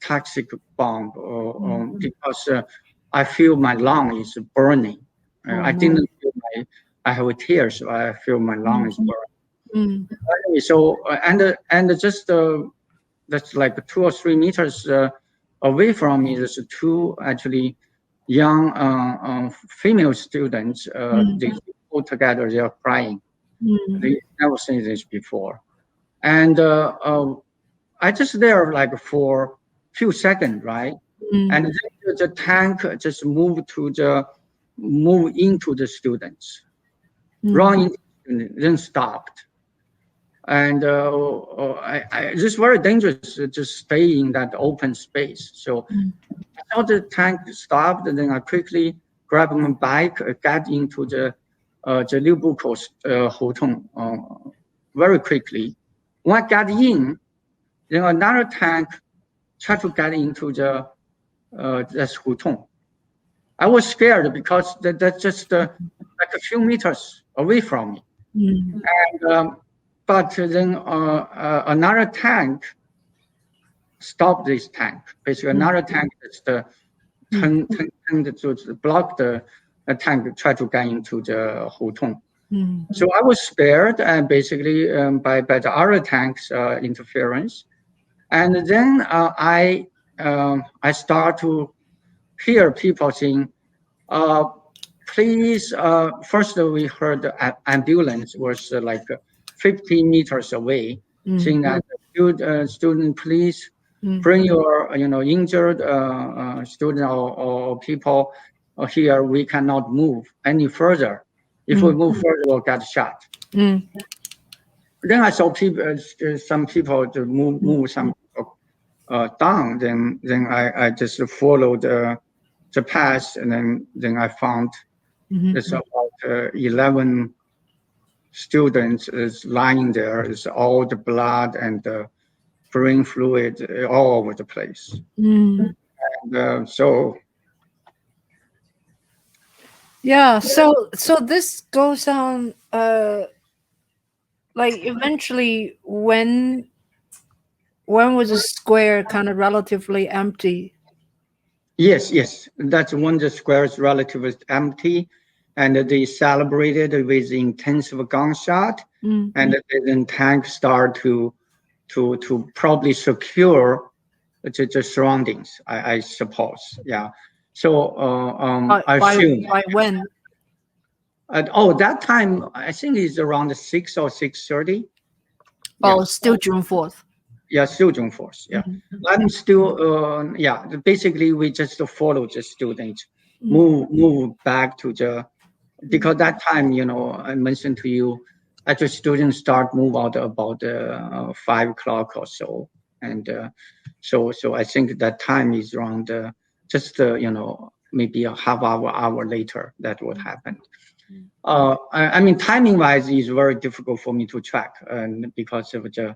toxic bomb, because I feel my lung is burning. I didn't feel I have tears, so I feel my lung is burning. Anyway, so and just that's like 2 or 3 meters away from me, there's 2 actually young female students. They all together, they are crying. They never seen this before, and I just there like for few seconds, right? And then the tank just moved into the students, run into the students, then stopped. And it's very dangerous to just stay in that open space. So I saw the tank stopped, and then I quickly grabbed my bike, got into the Liubukou huton very quickly. When I got in, then another tank tried to get into the this huton. I was scared because that's just like a few meters away from me. And but then another tank stopped this tank. Basically, another tank just turned to block the tank, try to get into the huton. So I was spared, and basically by the other tanks interference, and then I start to hear people saying, "Please." First, we heard the ambulance was like 15 meters away, saying that student, please bring your injured student or people here. We cannot move any further. If we move further, we'll get shot. Then I saw people, some people to move some down. Then I just followed the path, and then I found it's about 11 students is lying there. It's all the blood and the brain fluid all over the place. And so yeah, so this goes on like eventually when was the square kind of relatively empty? yes, that's when the square is relatively empty, and they celebrated with intensive gunshot, and then tanks start to probably secure the surroundings. I suppose, yeah. So I assume. By when? That time I think it's around 6 or 6:30. Oh, still June 4th. Yeah, still June 4th. Yeah, I'm still. Yeah, basically we just follow the students, move back to the, because that time I mentioned to you, actually students start move out about 5 o'clock or so, and so I think that time is around just maybe a half hour later that would happen. I mean, timing wise is very difficult for me to track, and because of the,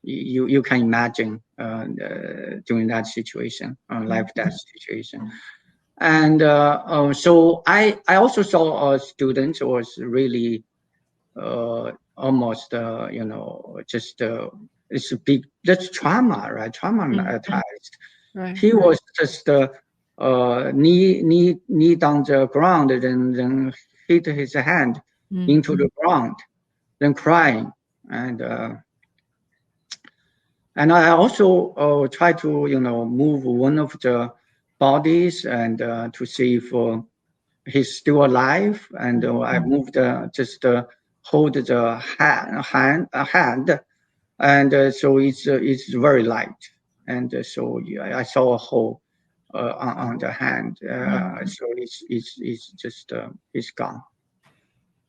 you can imagine during that situation, life death situation. And so I also saw a student was really almost just it's a big, that's trauma, right? Traumatized. Right. He was just knee down the ground, and then hit his hand into the ground, then crying. And I also try to move one of the bodies, and to see if he's still alive. And I moved just hold the hand, and so it's very light, and so yeah, I saw a hole on the hand, so it's just it's gone.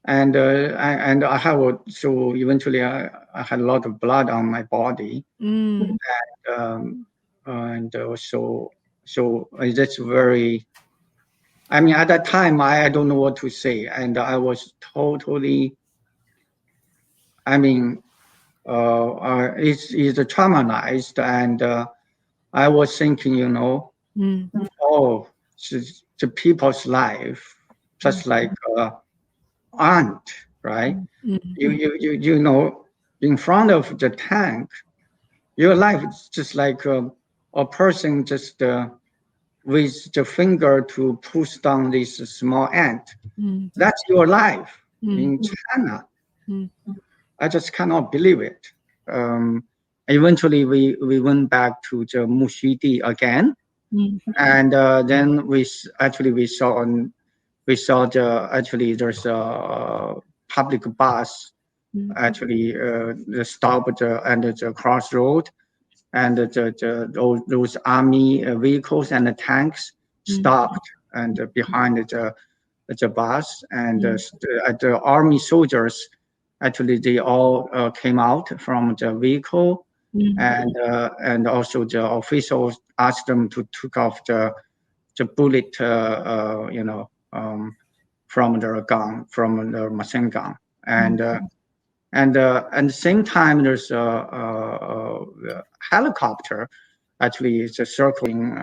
And I have so eventually I had a lot of blood on my body, and so that's very. I mean, at that time, I don't know what to say, and I was totally. I mean, it's traumatized, and I was thinking, oh, it's the people's life, just like aunt, right? You know, in front of the tank, your life is just like a person just with the finger to push down this small ant. That's your life in China. I just cannot believe it. Eventually, we went back to the Mushidi again, and then we saw the, actually there's a public bus actually stopped under the crossroad, and those army vehicles and the tanks stopped and behind the bus, and the army soldiers actually they all came out from the vehicle, and also the officials asked them to take off the bullet from their gun, from the machine gun, and at the same time there's a helicopter actually is circling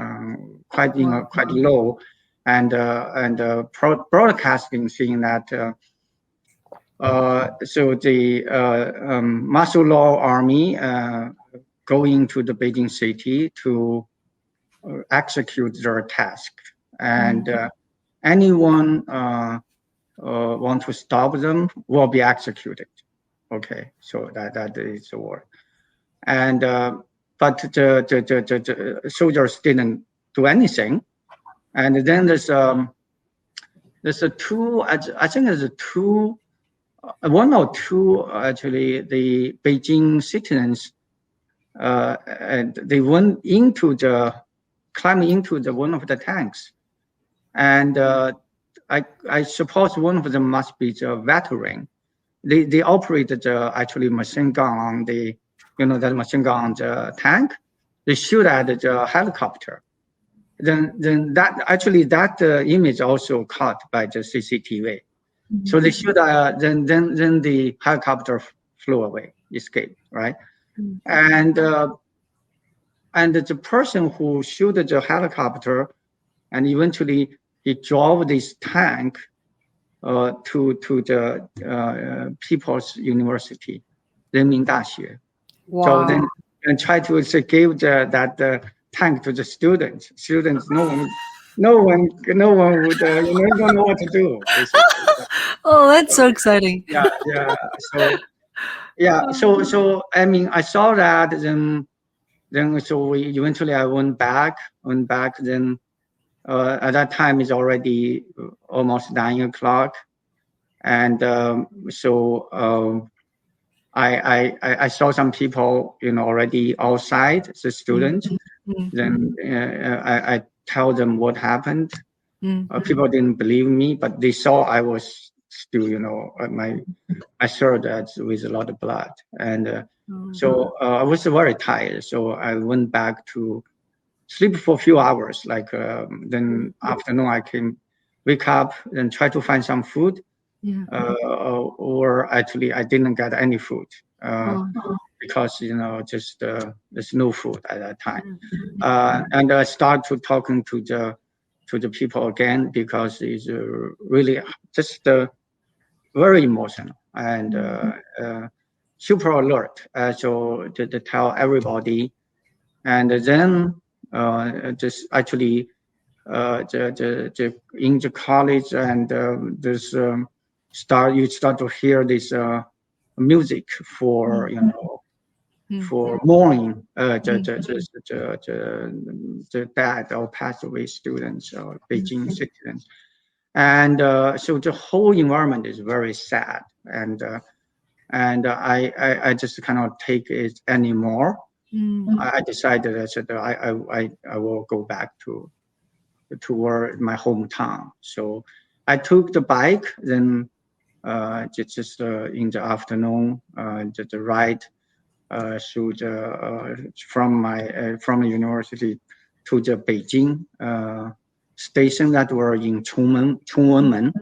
quite low, and broadcasting saying that so the martial law army going to the Beijing city to execute their task, and anyone want to stop them will be executed. Okay, so that is the word. And but the soldiers didn't do anything. And then there's a two. I think there's a two, one or two actually. The Beijing citizens, and they went into climbed into one of the tanks, and I suppose one of them must be the veteran. They operated actually machine gun on the, that machine gun on the tank. They shoot at the helicopter. Then that image also caught by the CCTV. So they shoot. Then the helicopter flew away, escaped, right? And the person who shot the helicopter, and eventually he drove this tank to the People's University, 人民大学. Wow. So then and try to give that tank to the students. Students, no one would, don't know what to do. Basically. Oh, that's so exciting. Yeah. So I mean, I saw that. Then so eventually I went back. Then at that time it's already almost 9 o'clock, and so I saw some people, already outside, the students. Then I tell them what happened. People didn't believe me, but they saw I was still, my shirt with a lot of blood, and so I was very tired. So I went back to sleep for a few hours. Like then afternoon I wake up and try to find some food. Or actually I didn't get any food because just there's no food at that time. And I start to talking to the people again, because it's really just very emotional and super alert. So to tell everybody, and then just actually in the college, and there's you start to hear this music for for mourning the dead or passed away students or Beijing citizens, and so the whole environment is very sad, and I just cannot take it anymore. I decided, I said I will go back to my hometown. So I took the bike, then just in the afternoon, the ride through from the university to the Beijing station that were in Chongwenmen.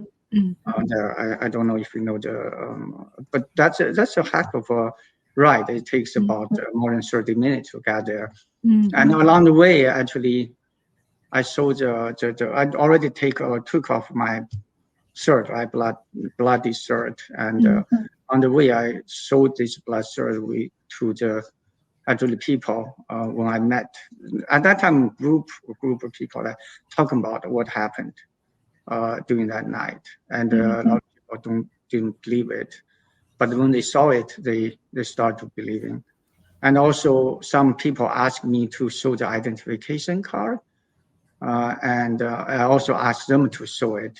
I don't know if you know but that's a heck of a ride. It takes about more than 30 minutes to get there. And along the way, actually, I saw I already took off my shirt, right, bloody shirt, and on the way I showed this blood shirt to the actually people when I met at that time, group of people that talking about what happened during that night, and a lot of people didn't believe it, but when they saw it, they start to believing. And also some people asked me to show the identification card, and I also asked them to show it,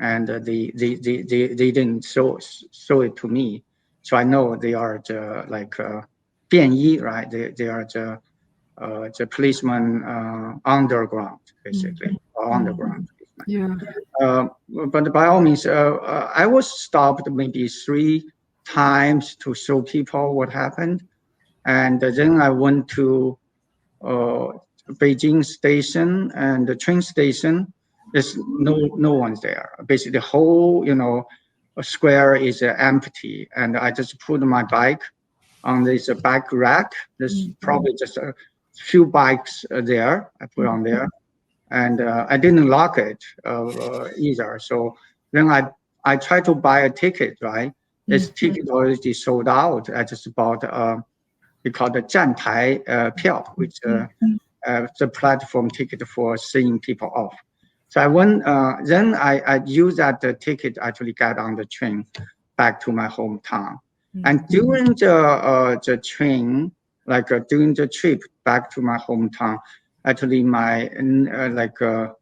and they didn't show it to me, so I know they are the like 便衣, right? They are the policeman underground, basically, or underground. But by all means, I was stopped maybe 3 times to show people what happened, and then I went to Beijing station, and the train station. There's no one's there. Basically, the whole square is empty, and I just put my bike on this bike rack. There's probably just a few bikes there. I put on there, and I didn't lock it either. So then I tried to buy a ticket. Right, this ticket already sold out. I just bought we call the 站台票, which the platform ticket for seeing people off. So I went, then I used that ticket to actually get on the train back to my hometown. And during the train, like during the trip back to my hometown, actually my the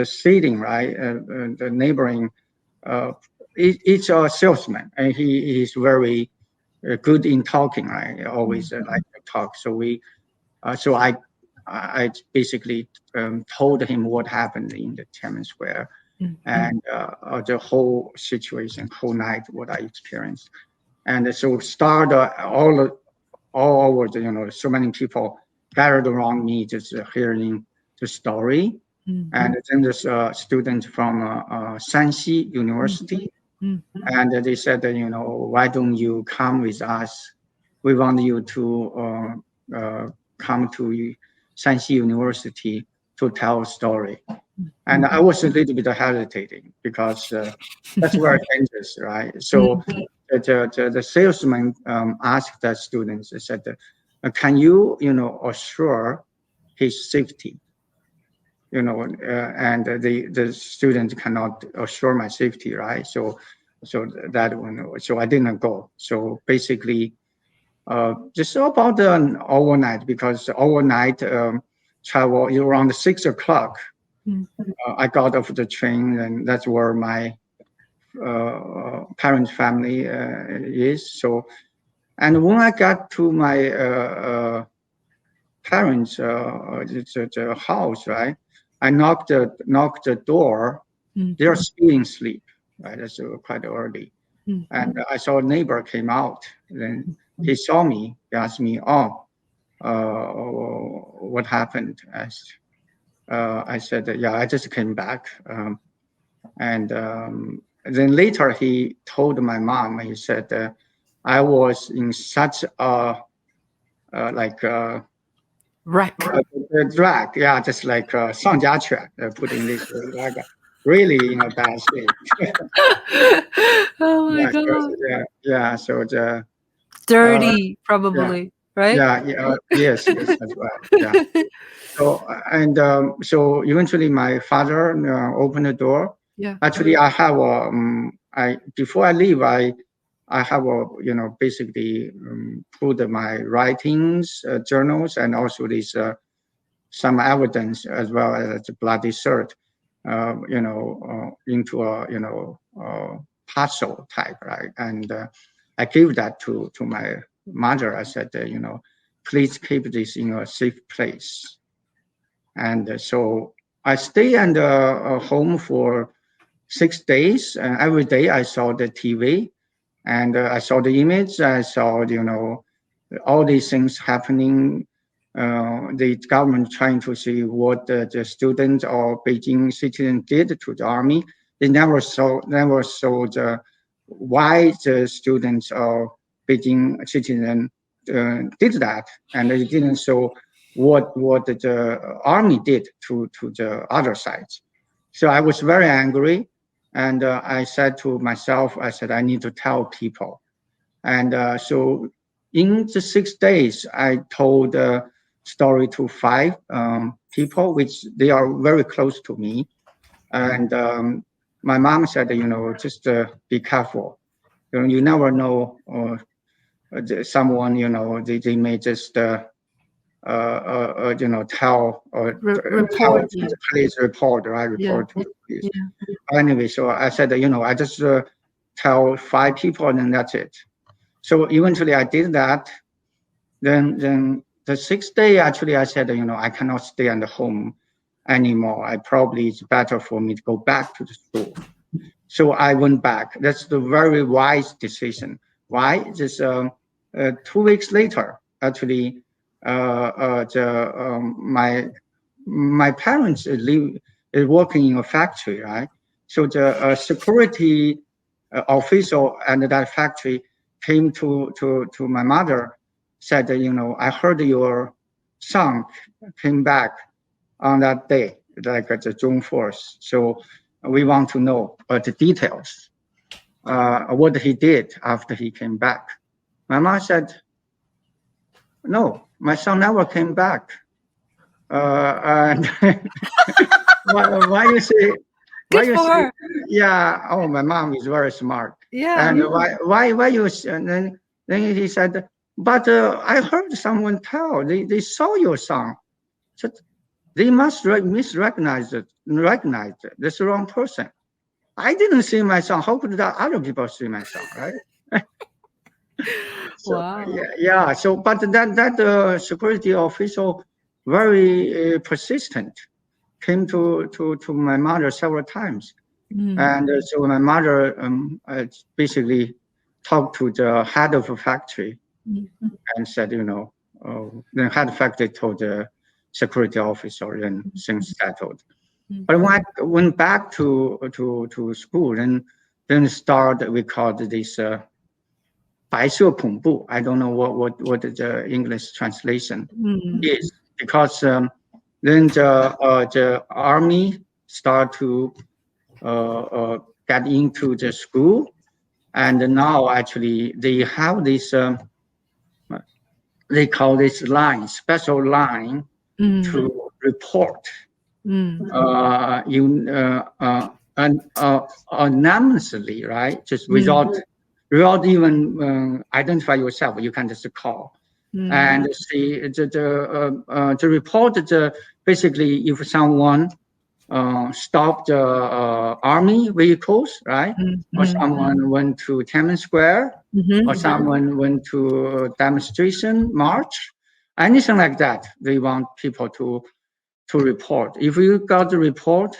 seating, right, the neighboring, it's a salesman, and he's very good in talking, right? Always like to talk. So so I basically told him what happened in the Tiananmen Square and the whole situation, whole night, what I experienced. And so start all over, so many people gathered around me, just hearing the story. And then there's a student from Shanxi University, and they said, why don't you come with us? We want you to come to Shanxi University to tell a story. And I was a little bit hesitating because that's very dangerous, right? So the salesman asked the students, they said, can you, assure his safety? And the student cannot assure my safety, right? So that one, so I didn't go. So basically, just about an overnight, because overnight travel around 6 o'clock. I got off the train, and that's where my parents' family is. So, and when I got to my parents' the house, right? I knocked the door. They're still in sleep, right? That's quite early. And I saw a neighbor came out. Then he saw me. He asked me, "Oh, what happened?" I said, "Yeah, I just came back." And then later he told my mom. He said, "I was in such a wreck, drag, yeah, just like 上家犬, put in this like really in a bad state." oh my Yeah, so, god, yeah. So the dirty, probably, right? yes, that's right. Yeah. So and so eventually my father opened the door. Yeah. Actually, I have before I leave, I have basically put my writings, journals, and also this some evidence as well as the bloody cert, into a parcel type, right? And I gave that to my mother. I said, please keep this in a safe place. And so I stay at home for 6 days. And every day I saw the TV, and I saw the image. I saw, all these things happening. The government trying to see what the students or Beijing citizens did to the army. They never saw why the students or Beijing citizens did that, and they didn't show what the army did to the other sides. So I was very angry, and I said to myself, I said, I need to tell people. And so in the 6 days, I told the story to 5 people, which they are very close to me. And my mom said, just be careful. You never know someone, they may just tell or Report. to the police, report, right? Report to the police. Yeah. Anyway, so I said, I just tell 5 people, and then that's it. So eventually I did that. Then the 6th day, actually, I said, I cannot stay at home anymore. It's better for me to go back to the school. So I went back. That's the very wise decision. Why? Just 2 weeks later, actually, my parents is working in a factory, right? So the security official at that factory came to my mother, said, I heard your son came back on that day, like the June 4th. So we want to know the details, what he did after he came back. My mom said, no, my son never came back. And why you say? Why Good you for say? her. Yeah. Oh, my mom is very smart. Yeah. And why you? And then he said, but I heard someone tell they saw your son. So they must misrecognize it. Recognize it. That's the wrong person. I didn't see my son. How could that other people see my son, right? So Wow. yeah. So, but that security official very persistent came to my mother several times, and so my mother basically talked to the head of a factory and said, the head factory told the security officer, and things settled. But when I went back to school, then start we called this 白色恐怖. I don't know what the English translation is, because then the army start to get into the school, and now actually they have this they call this line, special line to report anonymously, right? Just without even identify yourself, you can just call and see the report. Basically, if someone stopped the army vehicles, right, or someone went to Tiananmen Square, or someone went to a demonstration march, anything like that, they want people to report. If you got the report,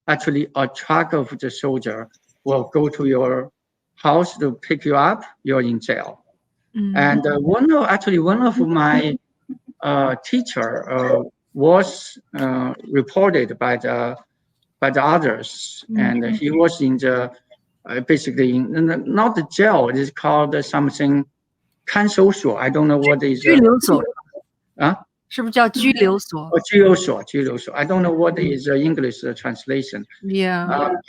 actually a truck of the soldier will go to your house to pick you up. You're in jail. And one of my teacher was reported by the others, and he was in the basically not the jail. It's called something 看守所. I don't know what is 拘留所 是不是叫拘留所？ 拘留所. I don't know what is the English translation. Yeah.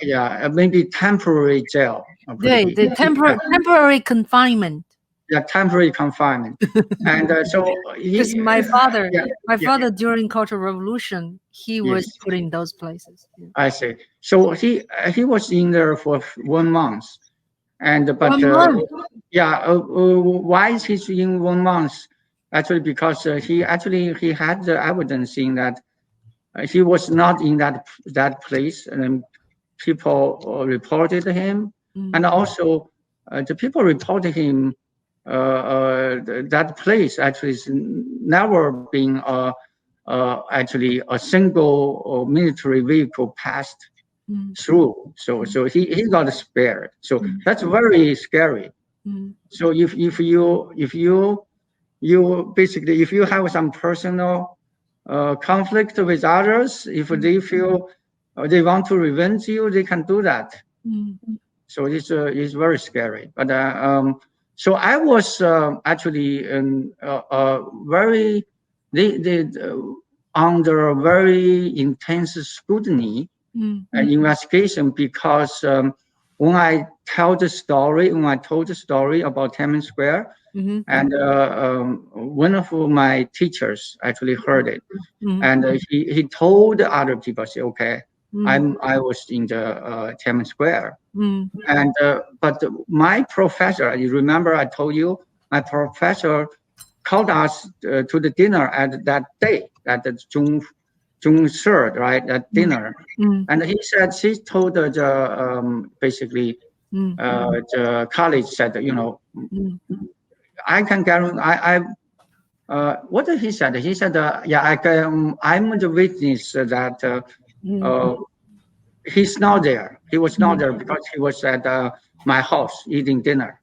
Maybe temporary jail. 对 temporary confinement. Yeah, temporary confinement. And so Because my father during Cultural Revolution, he was put in those places. I see. So he was in there for 1 month, and but 1 month. Why is he in 1 month? Actually, because he had the evidence in that he was not in that place, and people reported him, and also the people reported him. That place actually is never been actually a single military vehicle passed through. So he got spared. So that's very scary. So if you basically, if you have some personal conflict with others, if they feel they want to revenge you, they can do that. So it's very scary. But so I was actually very under very intense scrutiny and investigation, because when I told the story about Tiananmen Square, and one of my teachers actually heard it, and he told other people, say, okay, I was in the Tiananmen Square, and but my professor, you remember I told you, my professor called us to the dinner at that day, at the June 3rd, right? That dinner, and he said, she told the basically the college said, I can guarantee. What did he said? He said, I'm the witness that he's not there. He was not there because he was at my house eating dinner.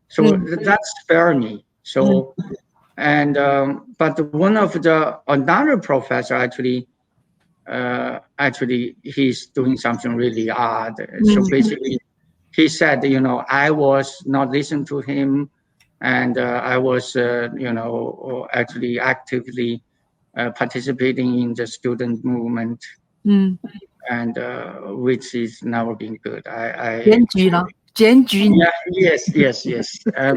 So that spared me. So, and but one of another professor actually he's doing something really odd. So basically, he said, I was not listening to him, and I was actually actively participating in the student movement, and which is never been good. Yes.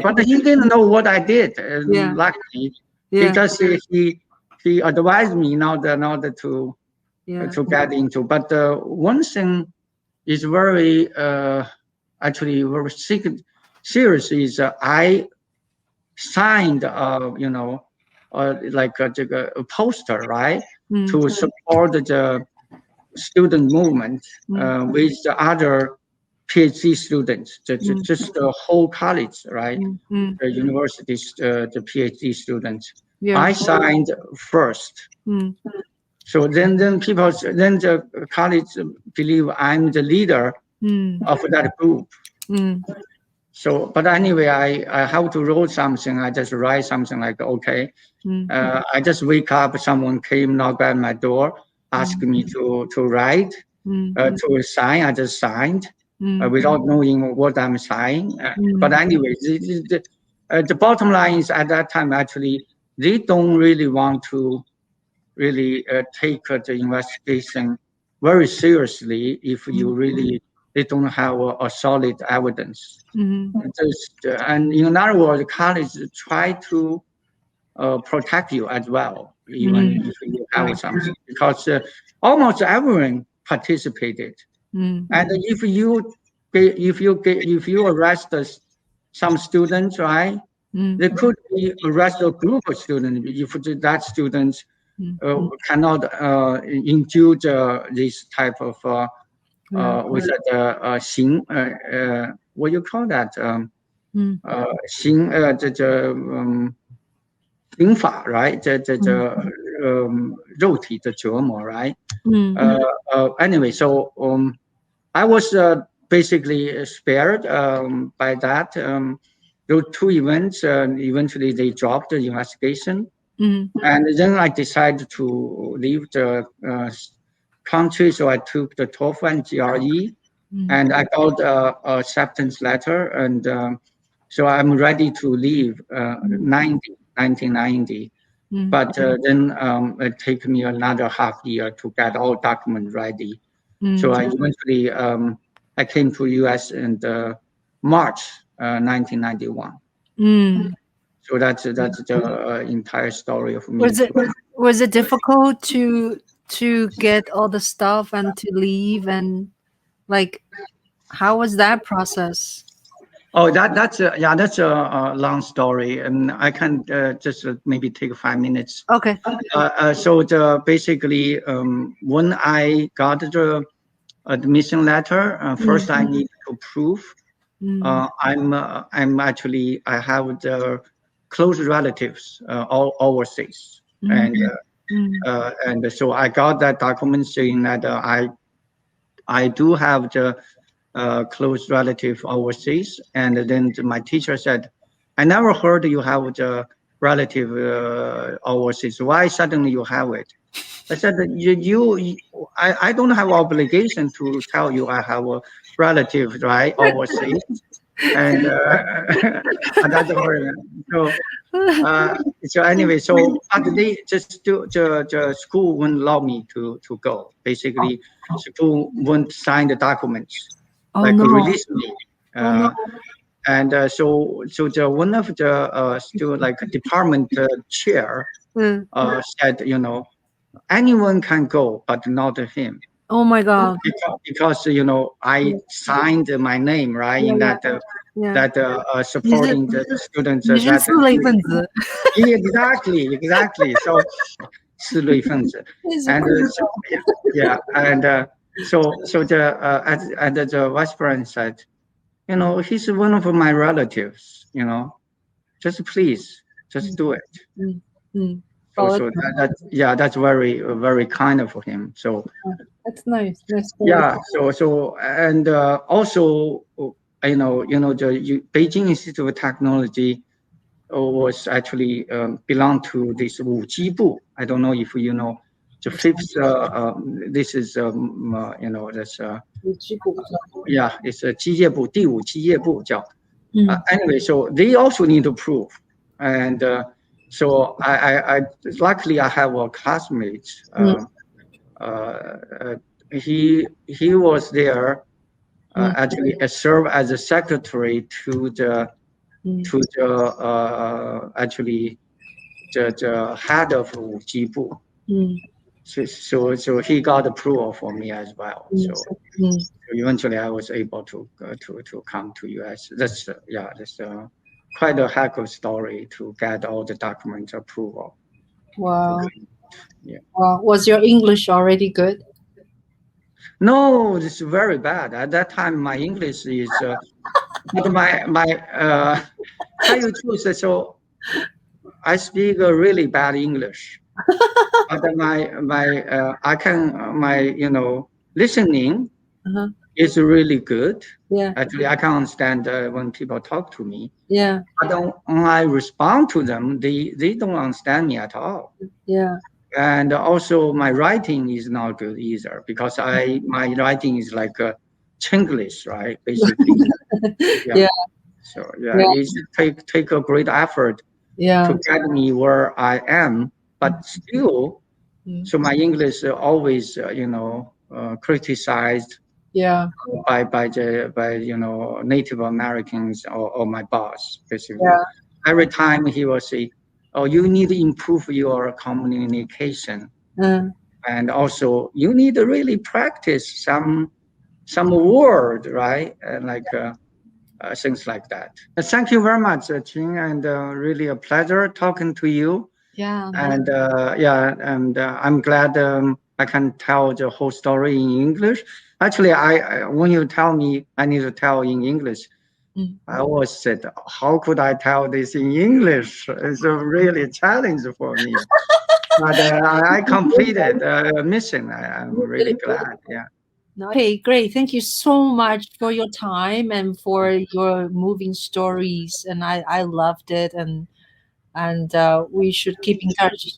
But he didn't know what I did. Luckily, because he advised me not to Yeah. to get into. But one thing is very actually very serious is I signed like a poster, right, to support the student movement with the other PhD students, just the whole college, right? The universities, the PhD students. Yeah. I signed first. So then the college believe I'm the leader of that group. So, but anyway, I have to write something. I just write something like, okay, I just wake up, someone came, knocked at my door, asked me to write, to sign. I just signed without knowing what I'm signing. But anyway, the bottom line is at that time, actually, they don't really want to really take the investigation very seriously if you really, they don't have a solid evidence. And in other words, college try to protect you as well, even if you have something, because almost everyone participated. And if you arrest some students, right? There could be arrest a group of students if that students cannot endure this type of with what you call that 刑法 right 肉体的折磨 right anyway so I was basically spared by that those two events eventually they dropped the investigation and then I decided to leave the country so I took the TOEFL and GRE and I got a acceptance letter and so I'm ready to leave 1990 but then it took me another half year to get all documents ready so I eventually I came to US in March 1991 so that's the entire story of me. Was it difficult to get all the stuff and to leave, and like how was that process? Oh, that's a long story, and I can just maybe take 5 minutes. Okay. So basically, when I got the admission letter, first I need to prove I'm actually I have the close relatives all overseas, and so I got that document saying that I do have the close relative overseas, and then my teacher said, "I never heard you have the relative overseas. Why suddenly you have it?" I said, I don't have obligation to tell you I have a relative right overseas, and that's very so. So anyway, so but they just the school wouldn't allow me to go. Basically, school wouldn't sign the documents, like release me. And so the one of the still like department chair said, anyone can go, but not him. Oh my God. Because I signed my name right in that supporting the students. 你是四类分子。Exactly. So 四类分子 and so, yeah and so the and the vice president said, he's one of my relatives. Just please, just do it. So that's very very kind of him. So that's nice. yeah. So and also the Beijing Institute of Technology was actually belong to this 五机部. I don't know if you know the fifth. This is that's yeah, it's a 机械部第五机械部叫. Anyway, so they also need to prove, and so I luckily I have a classmate. He was there actually served as a secretary to the actually the head of 五机部. So he got approval for me as well. Mm. So Mm. eventually I was able to come to US. That's that's quite a heck of a story to get all the document approval. Wow. Yeah. Wow. Was your English already good? No, it's very bad. At that time, my English is, but my tell you the truth, so I speak a really bad English. But I can my listening Uh-huh. is really good. Yeah. Actually, I can understand when people talk to me. Yeah. But when I respond to them, they don't understand me at all. Yeah. And also my writing is not good either because my writing is like Chinglish, right? Basically. Yeah. Yeah. So yeah, Yeah. it's take a great effort Yeah. to get me where I am, but still, Mm. so my English always criticized Yeah. by Native Americans or my boss basically. Yeah. Every time he will say, "Oh, you need to improve your communication, Uh, and also you need to really practice some word, right? And like things like that." Thank you very much, Ching, and really a pleasure talking to you. yeah. And I'm glad I can tell the whole story in English. Actually, when you tell me I need to tell in English, Mm. I always said, how could I tell this in English? It's a really challenge for me. But I completed the mission. I'm really glad. Yeah. Okay, great. Thank you so much for your time and for your moving stories. And I loved it. And we should keep in touch.